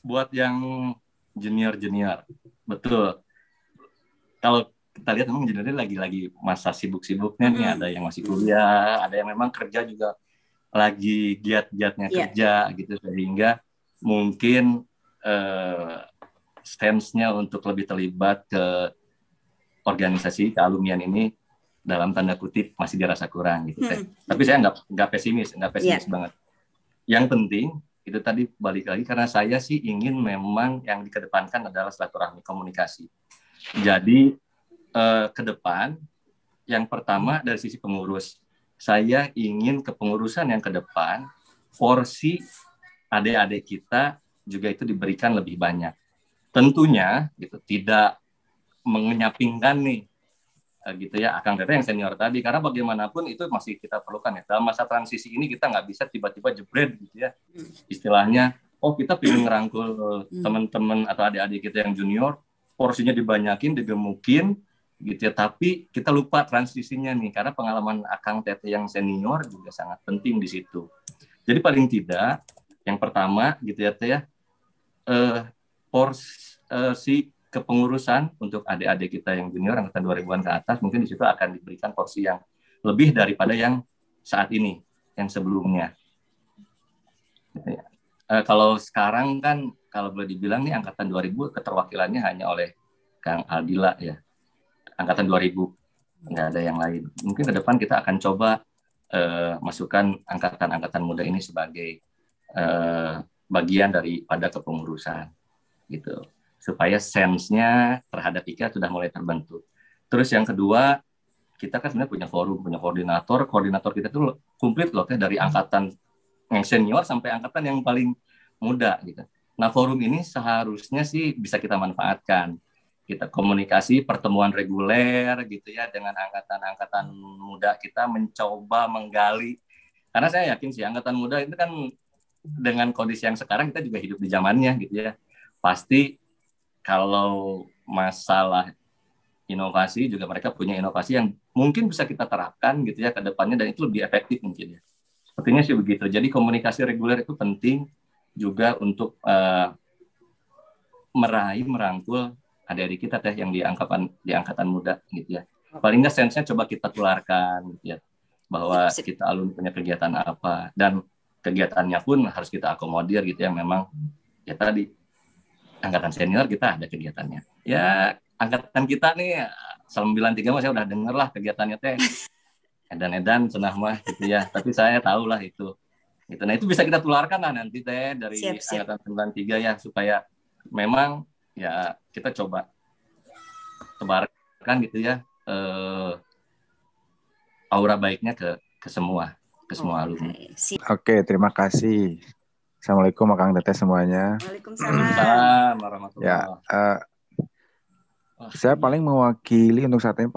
Speaker 2: Buat yang junior, betul. Kalau kita lihat memang juniornya lagi masa sibuk-sibuknya nih, ada yang masih kuliah, ada yang memang kerja juga lagi giat-giatnya kerja gitu, sehingga mungkin stance-nya untuk lebih terlibat ke organisasi kealumnian ini dalam tanda kutip masih dirasa kurang gitu. Tapi saya nggak pesimis banget. Yang penting itu tadi balik lagi, karena saya sih ingin memang yang dikedepankan adalah silaturahmi komunikasi. Jadi ke depan yang pertama dari sisi pengurus, saya ingin kepengurusan yang ke depan porsi adik-adik kita juga itu diberikan lebih banyak. Tentunya gitu, tidak menyampingkan nih gitu ya Akang Teteh yang senior tadi, karena bagaimanapun itu masih kita perlukan ya. Dalam masa transisi ini kita nggak bisa tiba-tiba jebret gitu ya, istilahnya kita pengen ngerangkul teman-teman atau adik-adik kita yang junior, porsinya dibanyakin, digemukin gitu ya, tapi kita lupa transisinya nih, karena pengalaman Akang Teteh yang senior juga sangat penting di situ. Jadi paling tidak yang pertama gitu ya Teh ya, porsi kepengurusan untuk adik-adik kita yang junior angkatan 2000-an ke atas, mungkin di situ akan diberikan porsi yang lebih daripada yang saat ini, yang sebelumnya. Kalau sekarang kan, kalau boleh dibilang nih angkatan 2000 keterwakilannya hanya oleh Kang Aldila ya, angkatan 2000, nggak ada yang lain. Mungkin ke depan kita akan coba masukkan angkatan-angkatan muda ini sebagai bagian daripada kepengurusan gitu, supaya sense-nya terhadap IKA sudah mulai terbentuk. Terus yang kedua, kita kan sebenarnya punya forum, punya koordinator kita tuh komplit loh, dari angkatan yang senior sampai angkatan yang paling muda gitu. Nah, forum ini seharusnya sih bisa kita manfaatkan. Kita komunikasi, pertemuan reguler gitu ya dengan angkatan-angkatan muda kita, mencoba menggali. Karena saya yakin sih angkatan muda itu kan dengan kondisi yang sekarang kita juga hidup di zamannya gitu ya. Pasti kalau masalah inovasi juga mereka punya inovasi yang mungkin bisa kita terapkan gitu ya ke depannya, dan itu lebih efektif mungkin ya. Sepertinya sih begitu. Jadi komunikasi reguler itu penting juga untuk merangkul adik-adik kita Teh yang di angkatan muda gitu ya. Paling nggak sense-nya coba kita tularkan gitu ya, bahwa kita alumni punya kegiatan apa, dan kegiatannya pun harus kita akomodir gitu ya. Memang ya tadi angkatan senior kita ada kegiatannya. Ya, angkatan kita nih 93 mah saya udah denger lah kegiatannya Teh. Edan-edan cenah mah gitu ya. Tapi saya tahu lah itu. Gitu. Nah, itu bisa kita tularkan lah nanti Teh dari angkatan 93 ya, supaya memang ya kita coba tebarkan gitu ya aura baiknya ke semua alumni.
Speaker 4: Oke, terima kasih. Assalamualaikum Akang Teteh semuanya.
Speaker 1: Waalaikumsalam
Speaker 4: Ya,
Speaker 1: warahmatullahi
Speaker 4: saya paling mewakili untuk saat ini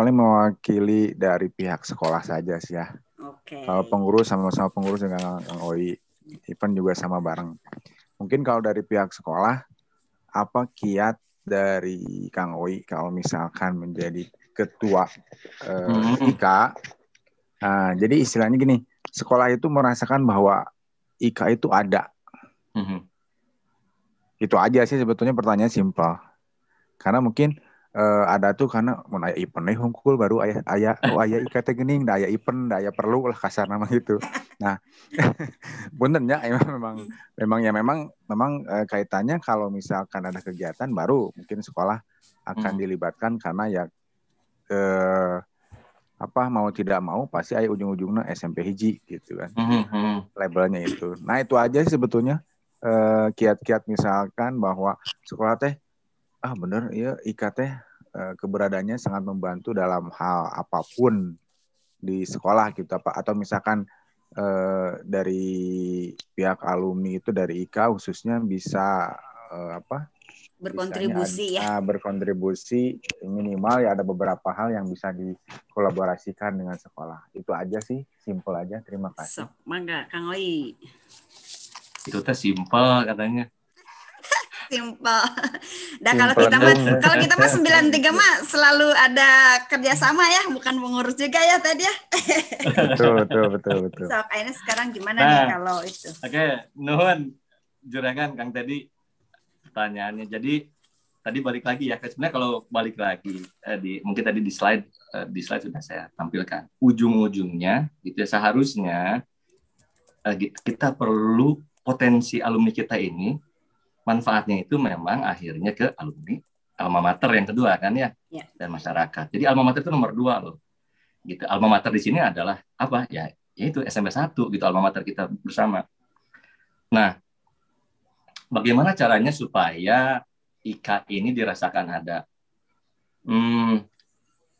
Speaker 4: dari pihak sekolah saja sih ya. Kalau pengurus sama-sama pengurus dengan Kang Oi, event juga sama bareng. Mungkin kalau dari pihak sekolah, apa kiat dari Kang Oi kalau misalkan menjadi ketua IKA? Jadi istilahnya gini, sekolah itu merasakan bahwa IKA itu ada. Itu aja sih sebetulnya, pertanyaan simpel. Karena mungkin ada tuh karena mau aya event hungkul baru aya IKA teh geuning, da aya event, da aya perlu lah kasar nama gitu. Nah, puntennya memang kaitannya kalau misalkan ada kegiatan baru mungkin sekolah akan dilibatkan, karena ya mau tidak mau pasti aya ujung-ujungnya SMP hiji gitu kan. Labelnya itu. Nah, itu aja sih sebetulnya. Kiat-kiat misalkan bahwa sekolah teh bener ya IKA teh keberadaannya sangat membantu dalam hal apapun di sekolah gitu, atau misalkan dari pihak alumni itu dari IKA khususnya bisa
Speaker 1: berkontribusi ya.
Speaker 4: Berkontribusi minimal ya ada beberapa hal yang bisa dikolaborasikan dengan sekolah. Itu aja sih, simple aja. Terima kasih.
Speaker 1: Mangga Kang Oi.
Speaker 2: Itu teh simple katanya.
Speaker 1: Simple. Kalau kita mah 93 mah selalu ada kerjasama ya, bukan pengurus juga ya tadi ya.
Speaker 4: Betul.
Speaker 1: So, akhirnya sekarang gimana nih kalau itu?
Speaker 2: Oke, nuhun juragan Kang tadi pertanyaannya. Jadi tadi balik lagi ya. Sebenarnya kalau balik lagi mungkin tadi di slide sudah saya tampilkan. Ujung-ujungnya gitu ya, seharusnya kita perlu potensi alumni kita ini manfaatnya itu memang akhirnya ke alumni alma mater yang kedua kan ya, dan masyarakat. Jadi alma mater itu nomor 2 loh. Gitu. Alma mater di sini adalah apa? Ya itu SMP 1 gitu, alma mater kita bersama. Nah, bagaimana caranya supaya IKA ini dirasakan ada?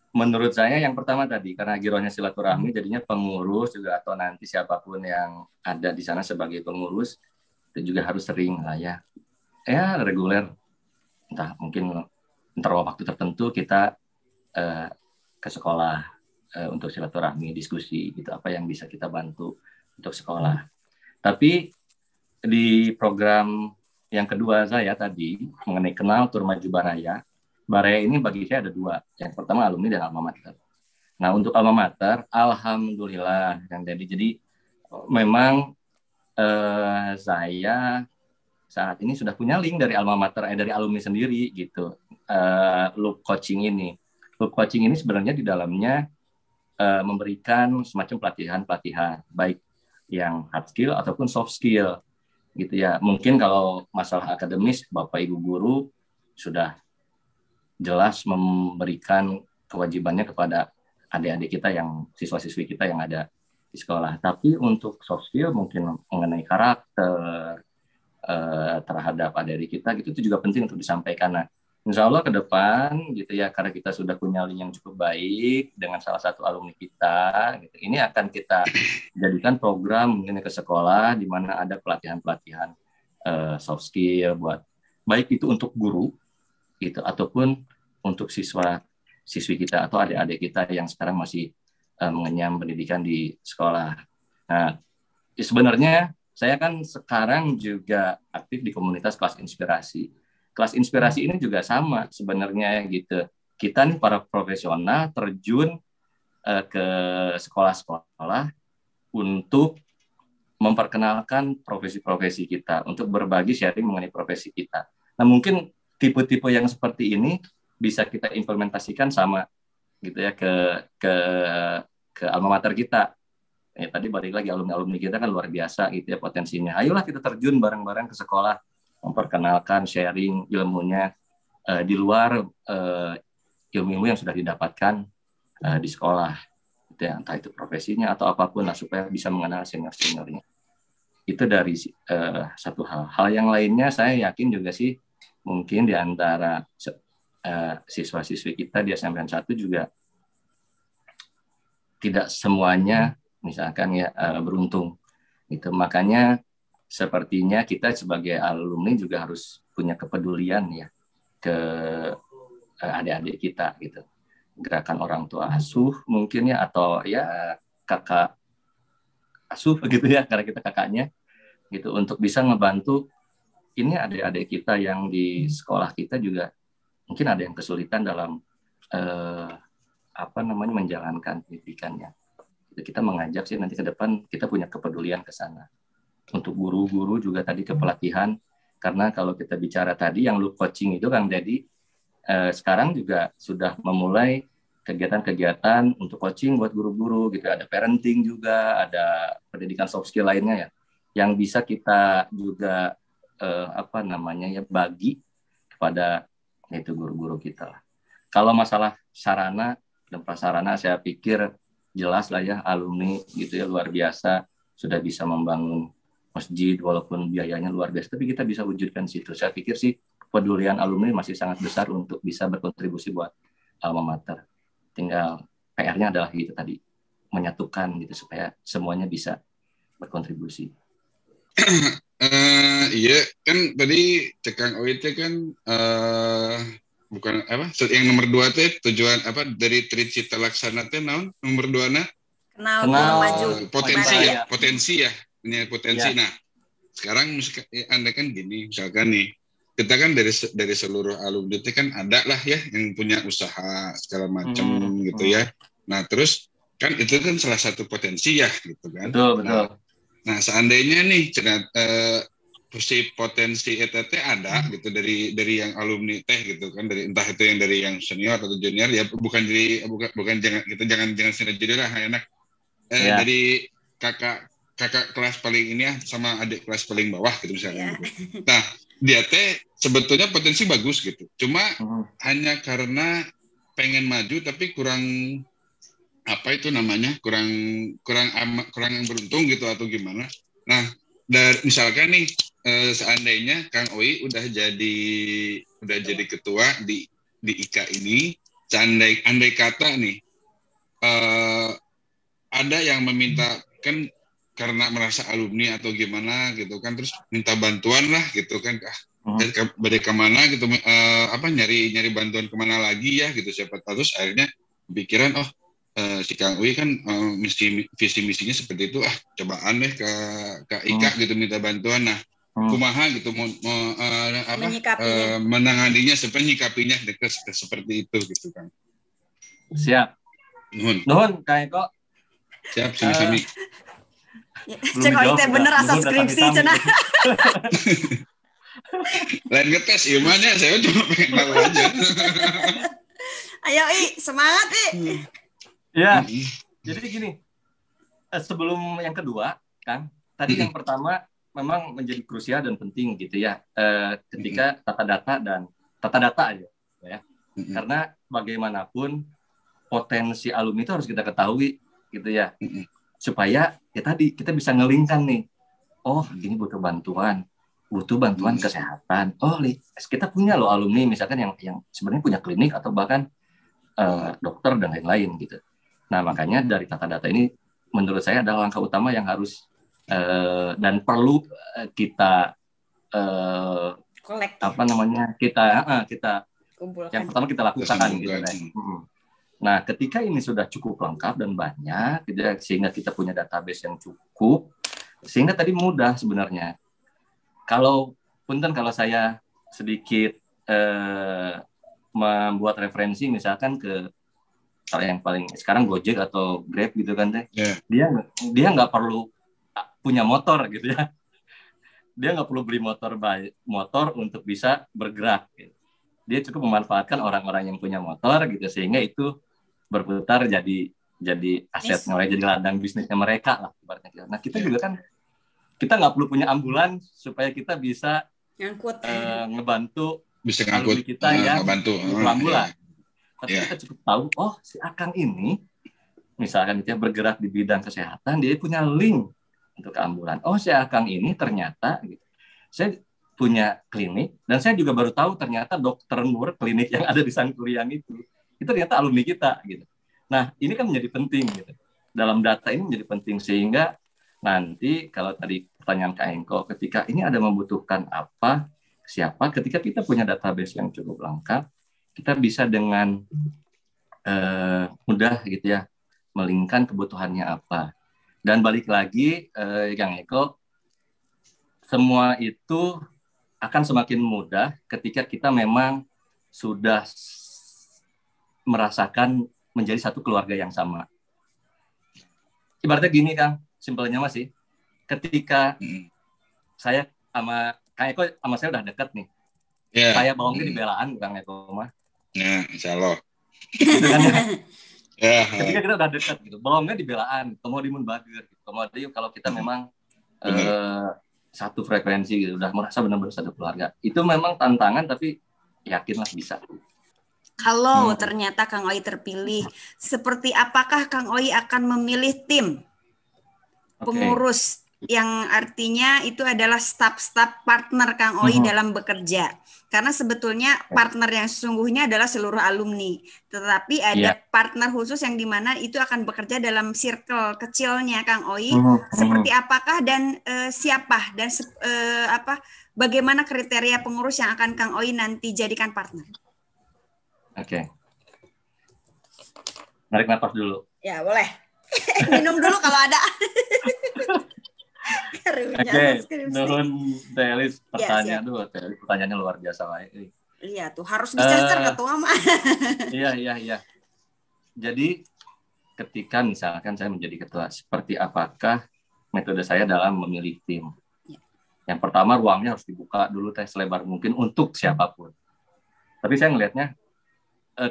Speaker 2: Menurut saya yang pertama tadi, karena girohnya silaturahmi, jadinya pengurus juga atau nanti siapapun yang ada di sana sebagai pengurus itu juga harus sering lah ya reguler, entah mungkin waktu tertentu kita ke sekolah untuk silaturahmi, diskusi gitu, apa yang bisa kita bantu untuk sekolah. Tapi di program yang kedua saya tadi mengenai kenal tur maju Baraya ini bagi saya ada 2. Yang pertama alumni dan alma mater. Nah untuk alma mater, alhamdulillah yang jadi memang saya saat ini sudah punya link dari alma mater dari alumni sendiri gitu. Loop coaching ini sebenarnya di dalamnya memberikan semacam pelatihan baik yang hard skill ataupun soft skill gitu ya. Mungkin kalau masalah akademis Bapak Ibu guru sudah jelas memberikan kewajibannya kepada adik-adik kita yang siswa-siswi kita yang ada di sekolah. Tapi untuk soft skill mungkin mengenai karakter terhadap adik-adik kita gitu, itu juga penting untuk disampaikan. Nah, insya Allah ke depan gitu ya, karena kita sudah punya link yang cukup baik dengan salah satu alumni kita gitu, ini akan kita jadikan program mungkin ke sekolah di mana ada pelatihan-pelatihan soft skill buat baik itu untuk guru gitu ataupun untuk siswi kita atau adik-adik kita yang sekarang masih mengenyam pendidikan di sekolah. Nah, sebenarnya saya kan sekarang juga aktif di komunitas kelas inspirasi. Kelas inspirasi ini juga sama sebenarnya gitu. Kita nih para profesional terjun ke sekolah-sekolah untuk memperkenalkan profesi-profesi kita, untuk berbagi sharing mengenai profesi kita. Nah, mungkin tipe-tipe yang seperti ini bisa kita implementasikan sama gitu ya ke alma mater kita. Tadi balik lagi alumni kita kan luar biasa gitu ya potensinya. Ayolah kita terjun bareng-bareng ke sekolah, memperkenalkan, sharing ilmunya di luar ilmu-ilmu yang sudah didapatkan di sekolah, gitu ya, entah itu profesinya atau apapun lah, supaya bisa mengenal senior-seniornya. Itu dari satu hal. Hal yang lainnya saya yakin juga sih mungkin di antara siswa-siswi kita di SMPN 1 juga tidak semuanya misalkan ya beruntung itu. Makanya sepertinya kita sebagai alumni juga harus punya kepedulian ya ke adik-adik kita gitu. Gerakan orang tua asuh mungkin ya, atau ya kakak asuh gitu ya, karena kita kakaknya gitu, untuk bisa ngebantu ini adik-adik kita yang di sekolah kita juga mungkin ada yang kesulitan dalam menjalankan pendidikannya. Kita mengajak sih nanti ke depan kita punya kepedulian ke sana. Untuk guru-guru juga tadi ke pelatihan, karena kalau kita bicara tadi yang loop coaching itu Kang Dedi sekarang juga sudah memulai kegiatan-kegiatan untuk coaching buat guru-guru gitu. Ada parenting juga, ada pendidikan soft skill lainnya ya, yang bisa kita juga bagi kepada itu guru-guru kita lah. Kalau masalah sarana dan prasarana saya pikir jelas lah ya, alumni gitu ya luar biasa, sudah bisa membangun masjid walaupun biayanya luar biasa, tapi kita bisa wujudkan situ. Saya pikir sih kepedulian alumni masih sangat besar untuk bisa berkontribusi buat alma mater. Tinggal PR-nya adalah gitu tadi, menyatukan gitu supaya semuanya bisa berkontribusi.
Speaker 5: Iya kan tadi Cekang OIT kan bukan apa yang nomor 2 teh tujuan apa dari Tricita Laksana teh naon nomor 2 na
Speaker 1: kenal maju
Speaker 5: potensi ya nah sekarang Anda kan gini misalkan nih kita kan dari seluruh alumni itu kan ada lah ya yang punya usaha segala macam gitu ya. Nah terus kan itu kan salah satu potensi ya gitu kan.
Speaker 2: Betul.
Speaker 5: Nah seandainya nih potensi ETT ada gitu dari yang alumni teh gitu kan dari entah itu yang dari yang senior atau junior ya bukan jangan senior junior lah enak dari kakak kelas paling ini ya sama adik kelas paling bawah gitu misalnya. Gitu. Nah dia teh sebetulnya potensi bagus gitu cuma hanya karena pengen maju tapi kurang apa itu namanya kurang yang beruntung gitu atau gimana. Nah misalkan nih seandainya Kang Oi udah jadi ketua di IKA ini andai kata nih ada yang meminta kan karena merasa alumni atau gimana gitu kan terus minta bantuan lah gitu kan dari kemana gitu nyari bantuan kemana lagi ya gitu siapa tahu terus akhirnya pikiran si Kang Ui kan visi misinya seperti itu cobaan deh ke IKA gitu minta bantuan nah kumaha gitu menanganinya nyikapinya seperti itu gitu kan.
Speaker 2: Siap. Nuhun Kang Eko.
Speaker 5: Siap sami-sami.
Speaker 1: Cek itu bener asal skripsi cenah.
Speaker 5: Lain ngetes ilmunya saya cuma pengen tahu aja.
Speaker 1: Ayo semangat
Speaker 2: Ya. Jadi gini. Sebelum yang kedua, Kang, tadi yang pertama memang menjadi krusial dan penting gitu ya. Ketika tata data aja ya. Karena bagaimanapun potensi alumni itu harus kita ketahui gitu ya. Supaya tadi kita bisa ngelingkan nih. Oh, ini butuh bantuan kesehatan. Oh, kita punya loh alumni misalkan yang sebenarnya punya klinik atau bahkan dokter dan lain-lain gitu. Nah, makanya dari tata data ini menurut saya adalah langkah utama yang harus dan perlu kita kita kumpulkan. Yang pertama kita lakukan gitu. Nah, ketika ini sudah cukup lengkap dan banyak, sehingga kita punya database yang cukup, sehingga tadi mudah sebenarnya. Kalau saya sedikit membuat referensi, misalkan ke yang paling sekarang Gojek atau Grab gitu kan teh, dia nggak perlu punya motor gitu ya, dia nggak perlu beli motor untuk bisa bergerak. Gitu. Dia cukup memanfaatkan orang-orang yang punya motor gitu sehingga itu berputar jadi aset mereka, jadi ladang bisnisnya mereka lah ibaratnya. Nah kita juga kan kita nggak perlu punya ambulan supaya kita bisa ngebantu
Speaker 5: bisa ngangkut
Speaker 2: kita yang ambulan. Tapi kita cukup tahu si Akang ini misalkan dia bergerak di bidang kesehatan, dia punya link untuk ambulan. Si Akang ini ternyata gitu. Saya punya klinik dan saya juga baru tahu ternyata Dokter Nur klinik yang ada di Sangkuriang itu ternyata alumni kita gitu. Nah, ini kan menjadi penting gitu. Dalam data ini menjadi penting sehingga nanti kalau tadi pertanyaan Kak Engko ketika ini ada membutuhkan apa, siapa, ketika kita punya database yang cukup lengkap, kita bisa dengan mudah gitu ya melingkan kebutuhannya apa. Dan balik lagi Kang Eko, semua itu akan semakin mudah ketika kita memang sudah merasakan menjadi satu keluarga yang sama. Ibaratnya gini Kang, simpelnya masih ketika saya sama Kang Eko sama saya udah dekat nih. Saya bawangnya dibelaan Kang Eko mah.
Speaker 5: Ya, insyaallah.
Speaker 2: Gitu kan ya. Ketika kita udah dekat gitu, bawangnya dibelaan, komodimun bager gitu. Komodi kalau kita memang satu frekuensi gitu, udah merasa benar-benar satu keluarga. Itu memang tantangan tapi yakinlah bisa.
Speaker 1: Kalau ternyata Kang Oi terpilih, seperti apakah Kang Oi akan memilih tim pengurus yang artinya itu adalah staf-staf partner Kang Oi dalam bekerja. Karena sebetulnya partner yang sesungguhnya adalah seluruh alumni. Tetapi ada partner khusus yang dimana itu akan bekerja dalam circle kecilnya Kang Oi. Seperti apakah dan siapa dan bagaimana kriteria pengurus yang akan Kang Oi nanti jadikan partner?
Speaker 2: Oke. Narik nafas dulu.
Speaker 1: Ya, boleh. Minum dulu kalau ada.
Speaker 2: Oke, nuhun Teh Elis pertanyaan dulu. Teh Elis pertanyaannya luar biasa lah.
Speaker 1: Iya tuh harus dicecer ketua mah.
Speaker 2: Iya. Jadi ketika misalkan saya menjadi ketua, seperti apakah metode saya dalam memilih tim? Ya. Yang pertama ruangnya harus dibuka dulu Teh selebar mungkin untuk siapapun. Tapi saya ngelihatnya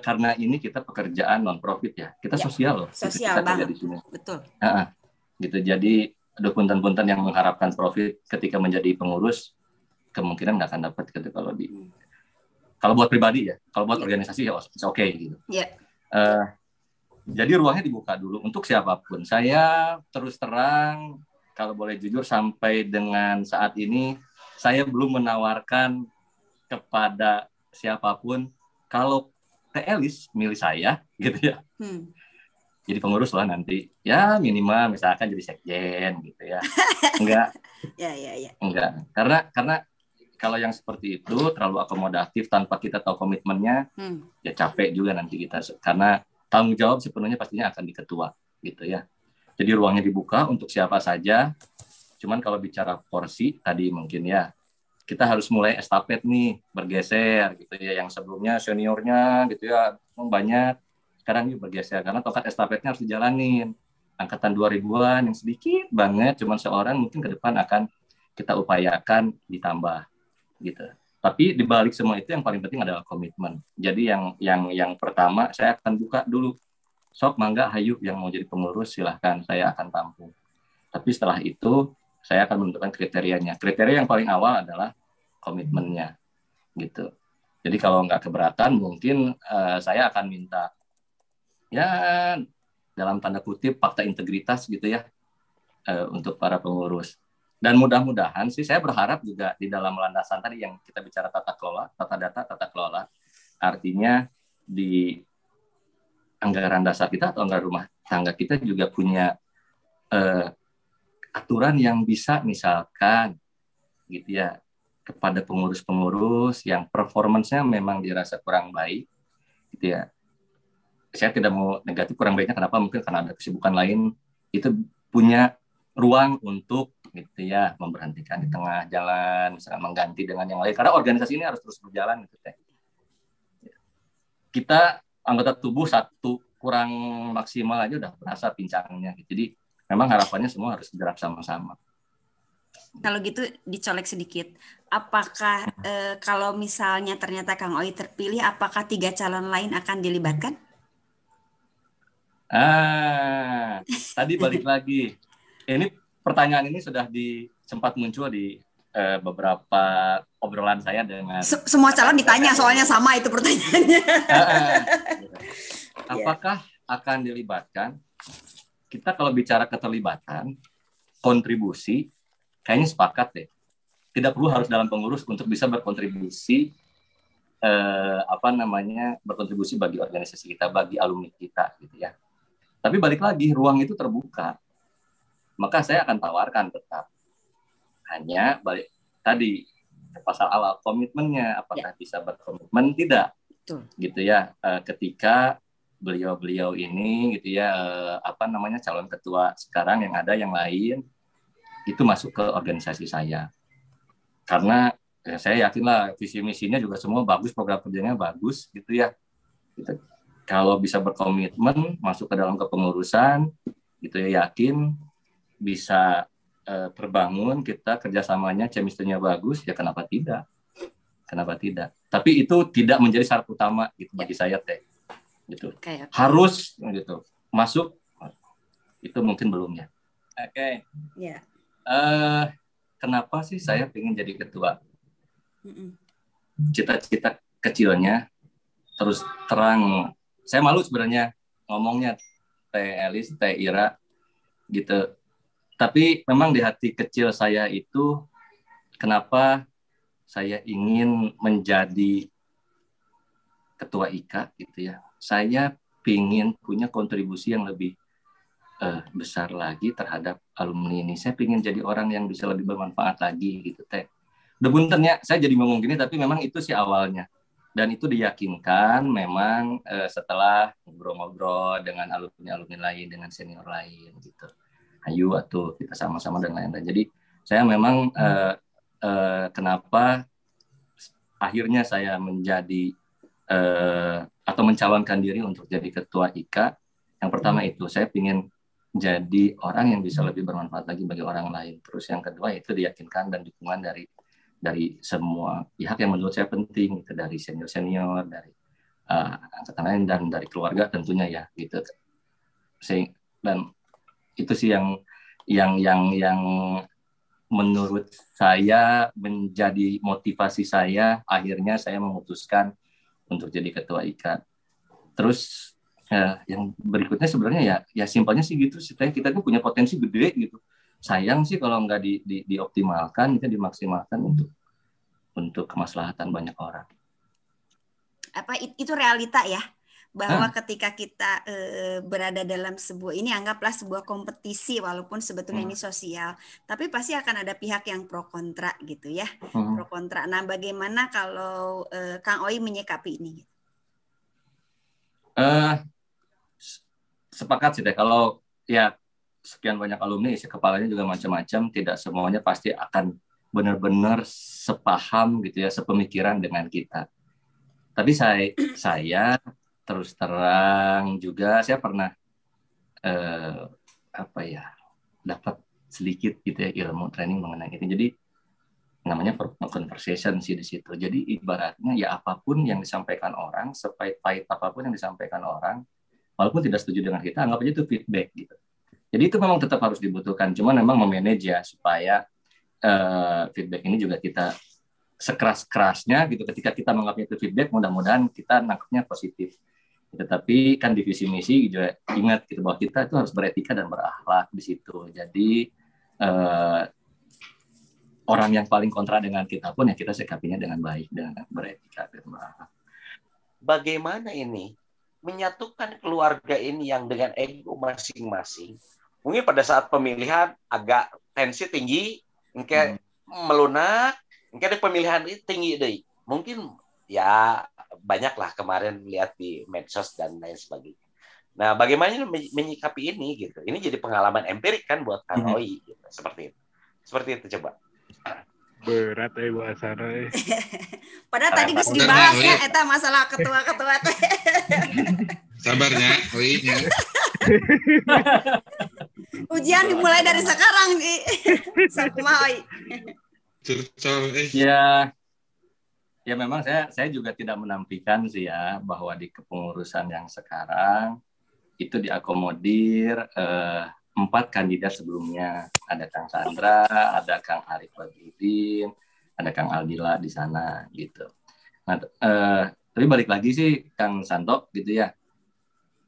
Speaker 2: karena ini kita pekerjaan non profit ya, kita sosial loh.
Speaker 1: Sosial
Speaker 2: kita
Speaker 1: banget.
Speaker 2: Di sini.
Speaker 1: Betul.
Speaker 2: Gitu. Jadi ada punten-punten yang mengharapkan profit ketika menjadi pengurus kemungkinan nggak akan dapat gitu kalau buat pribadi ya, kalau buat organisasi ya oke gitu. Jadi ruangnya dibuka dulu untuk siapapun. Saya terus terang kalau boleh jujur sampai dengan saat ini saya belum menawarkan kepada siapapun kalau Teh Elis milih saya gitu ya. Jadi pengurus lah nanti ya minimal misalkan jadi sekjen gitu ya. Enggak. Enggak. Karena kalau yang seperti itu terlalu akomodatif tanpa kita tahu komitmennya ya capek juga nanti kita karena tanggung jawab sepenuhnya pastinya akan di ketua gitu ya. Jadi ruangnya dibuka untuk siapa saja. Cuman kalau bicara porsi tadi mungkin ya kita harus mulai estafet nih bergeser gitu ya, yang sebelumnya seniornya gitu ya banyak. Sekarang yuk bergeser, karena tongkat estafetnya harus dijalanin. Angkatan 2000-an yang sedikit banget, cuma seorang mungkin ke depan akan kita upayakan ditambah gitu. Tapi di balik semua itu yang paling penting adalah komitmen. Jadi yang pertama saya akan buka dulu. Sok mangga hayu yang mau jadi pengurus silahkan, saya akan tampung. Tapi setelah itu saya akan menentukan kriterianya. Kriteria yang paling awal adalah komitmennya gitu. Jadi kalau nggak keberatan mungkin saya akan minta ya dalam tanda kutip fakta integritas gitu ya untuk para pengurus. Dan mudah-mudahan sih saya berharap juga di dalam landasan tadi yang kita bicara tata kelola, tata data, tata kelola, artinya di anggaran dasar kita atau anggaran rumah tangga kita juga punya aturan yang bisa misalkan gitu ya kepada pengurus-pengurus yang performance-nya memang dirasa kurang baik gitu ya. Saya tidak mau negatif kurang baiknya kenapa, mungkin karena ada kesibukan lain, itu punya ruang untuk gitu ya memberhentikan di tengah jalan, misalkan mengganti dengan yang lain, karena organisasi ini harus terus berjalan gitu ya. Kita anggota tubuh satu kurang maksimal aja udah berasa pincangnya gitu. Jadi memang harapannya semua harus bergerak sama-sama.
Speaker 1: Kalau gitu dicolek sedikit, apakah kalau misalnya ternyata Kang Oi terpilih, apakah 3 calon lain akan dilibatkan?
Speaker 2: Tadi balik lagi. Ini pertanyaan ini sudah sempat muncul di beberapa obrolan saya dengan
Speaker 1: semua calon ditanya soalnya sama itu pertanyaannya.
Speaker 2: Apakah akan dilibatkan? Kita kalau bicara keterlibatan, kontribusi, kayaknya sepakat deh. Tidak perlu harus dalam pengurus untuk bisa berkontribusi berkontribusi bagi organisasi kita, bagi alumni kita gitu ya. Tapi balik lagi, ruang itu terbuka. Maka saya akan tawarkan tetap. Hanya balik tadi pasal awal komitmennya, apakah bisa berkomitmen tidak.
Speaker 1: Betul.
Speaker 2: Gitu ya. Ketika beliau-beliau ini gitu ya calon ketua sekarang yang ada yang lain itu masuk ke organisasi saya. Karena saya yakinlah visi misinya juga semua bagus, program kerjanya bagus gitu ya. Gitu. Kalau bisa berkomitmen masuk ke dalam kepengurusan gitu ya, yakin bisa terbangun, kita kerjasamanya chemistry-nya bagus, ya kenapa tidak? Tapi itu tidak menjadi syarat utama gitu bagi saya Teh. Gitu. Okay. Harus gitu masuk, itu mungkin belum ya. Oke.
Speaker 1: Yeah.
Speaker 2: Kenapa sih saya pengen jadi ketua? Cita-cita kecilnya terus terang. Saya malu sebenarnya ngomongnya Teh Elis, Teh Ira gitu. Tapi memang di hati kecil saya itu, kenapa saya ingin menjadi ketua IKA gitu ya. Saya ingin punya kontribusi yang lebih besar lagi terhadap alumni ini. Saya ingin jadi orang yang bisa lebih bermanfaat lagi gitu teh. Udah buntennya, saya jadi ngomong gini, tapi memang itu sih awalnya. Dan itu diyakinkan memang setelah ngobrol-ngobrol dengan alumni-alumni lain, dengan senior lain gitu. Ayo atuh kita sama-sama dan lain-lain. Jadi saya memang kenapa akhirnya saya menjadi atau mencalonkan diri untuk jadi ketua IKA. Yang pertama itu saya ingin jadi orang yang bisa lebih bermanfaat lagi bagi orang lain. Terus yang kedua itu diyakinkan dan dukungan dari semua pihak yang menurut saya penting, gitu, dari senior-senior, dari angkatan lain dan dari keluarga tentunya ya gitu. Dan itu sih yang menurut saya menjadi motivasi saya. Akhirnya saya memutuskan untuk jadi ketua IKA. Terus yang berikutnya sebenarnya ya simpelnya sih gitu. Kita tuh punya potensi gede gitu. Sayang sih kalau nggak dioptimalkan, kita dimaksimalkan untuk kemaslahatan banyak orang.
Speaker 1: Apa itu realita ya? Bahwa ketika kita berada dalam sebuah, ini anggaplah sebuah kompetisi, walaupun sebetulnya ini sosial, tapi pasti akan ada pihak yang pro kontra gitu ya, pro kontra. Nah, bagaimana kalau Kang Oi menyikapi ini?
Speaker 2: Sepakat sih deh, kalau ya sekian banyak alumni, isi kepalanya juga macam-macam, tidak semuanya pasti akan benar-benar sepaham gitu ya, sepemikiran dengan kita. Tapi saya terus terang juga, saya pernah dapat sedikit gitu ya ilmu training mengenai itu. Jadi namanya conversation sih di situ. Jadi ibaratnya ya apapun yang disampaikan orang, sepahit apapun yang disampaikan orang, walaupun tidak setuju dengan kita, anggap aja itu feedback gitu. Jadi itu memang tetap harus dibutuhkan. Cuma memang memanage ya supaya feedback ini juga kita sekeras-kerasnya gitu. Ketika kita menganggapnya itu feedback, mudah-mudahan kita nangkepnya positif. Tetapi kan di visi misi juga ingat gitu bahwa kita itu harus beretika dan berakhlak di situ. Jadi orang yang paling kontra dengan kita pun ya kita sikapinya dengan baik, dengan beretika dan berakhlak.
Speaker 3: Bagaimana ini menyatukan keluarga ini yang dengan ego masing-masing? Mungkin pada saat pemilihan agak tensi tinggi, engke melunak, engke ada pemilihan itu tinggi deh. Mungkin ya banyaklah kemarin lihat di medsos dan lain sebagainya. Nah, bagaimana menyikapi ini gitu? Ini jadi pengalaman empirik kan buat Kang Oi gitu. Seperti itu coba.
Speaker 6: Berat bahasana.
Speaker 1: Padahal tadi bisa dibahasnya eta masalah ketua-ketua teh.
Speaker 5: Sabarnya, Oi nya.
Speaker 1: Ujian dimulai dari sekarang nih. Sakumaha Oi.
Speaker 2: Ya memang saya juga tidak menampilkan sih ya bahwa di kepengurusan yang sekarang itu diakomodir 4 kandidat sebelumnya. Ada Kang Sandra, ada Kang Arif Badrudin, ada Kang Aldila di sana gitu. Nah, tapi balik lagi sih Kang Santo gitu ya.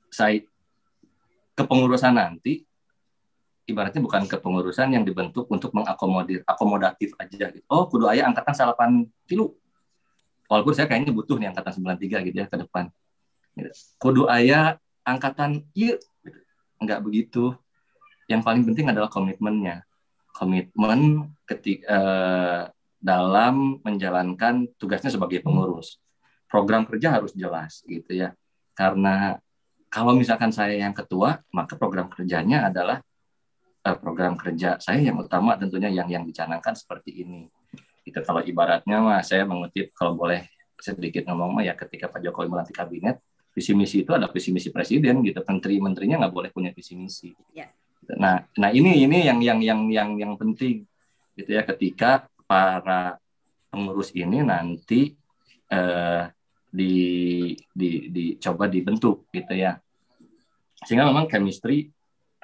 Speaker 2: Saya kepengurusan nanti ibaratnya bukan kepengurusan yang dibentuk untuk akomodatif aja gitu. Oh, kudu aya angkatan 8 kilo. Walaupun saya kayaknya butuh nih angkatan 93 gitu ya ke depan. Kudu aya angkatan iya gitu. Enggak begitu. Yang paling penting adalah komitmennya. Komitmen dalam menjalankan tugasnya sebagai pengurus. Program kerja harus jelas gitu ya. Karena kalau misalkan saya yang ketua, maka program kerjanya adalah program kerja saya yang utama tentunya yang dicanangkan seperti ini. Itu kalau ibaratnya mah saya mengutip kalau boleh sedikit ngomong mah ya ketika Pak Jokowi melantik kabinet, visi misi itu ada visi misi presiden gitu. Menteri-menterinya nggak boleh punya visi misi. Ya. Nah ini yang penting gitu ya ketika para pengurus ini nanti dicoba dibentuk gitu ya. Sehingga memang chemistry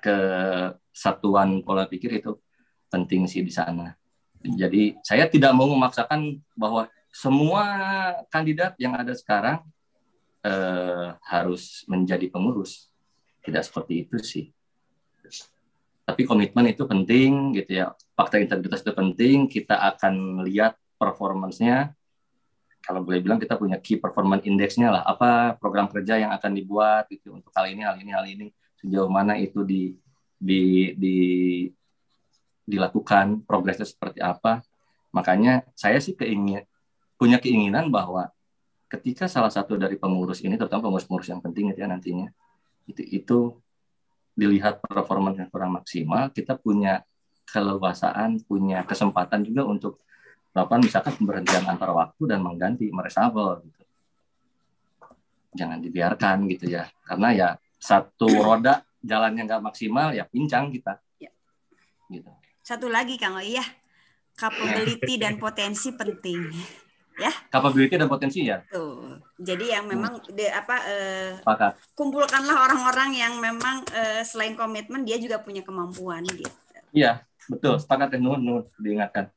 Speaker 2: kesatuan pola pikir itu penting sih di sana. Jadi saya tidak mau memaksakan bahwa semua kandidat yang ada sekarang harus menjadi pengurus. Tidak seperti itu sih. Tapi komitmen itu penting gitu ya. Fakta integritas itu penting. Kita akan lihat performance-nya. Kalau boleh bilang kita punya key performance index-nya lah. Apa program kerja yang akan dibuat gitu untuk hal ini. Sejauh mana itu dilakukan, progresnya seperti apa. Makanya saya sih punya keinginan bahwa ketika salah satu dari pengurus ini, terutama pengurus-pengurus yang penting itu ya nantinya, itu dilihat performanya kurang maksimal, kita punya keleluasaan, punya kesempatan juga untuk melakukan misalkan pemberhentian antar waktu dan mengganti, mereshuffle gitu. Jangan dibiarkan gitu ya, karena ya satu roda jalannya nggak maksimal ya pincang kita. Ya.
Speaker 1: Gitu. Satu lagi Kang Oi ya, capability dan potensi penting. Ya,
Speaker 2: capability dan potensi ya.
Speaker 1: Tuh. Jadi yang memang kumpulkanlah orang-orang yang memang selain komitmen dia juga punya kemampuan gitu.
Speaker 2: Iya, betul. Sepakat Nur diingatkan.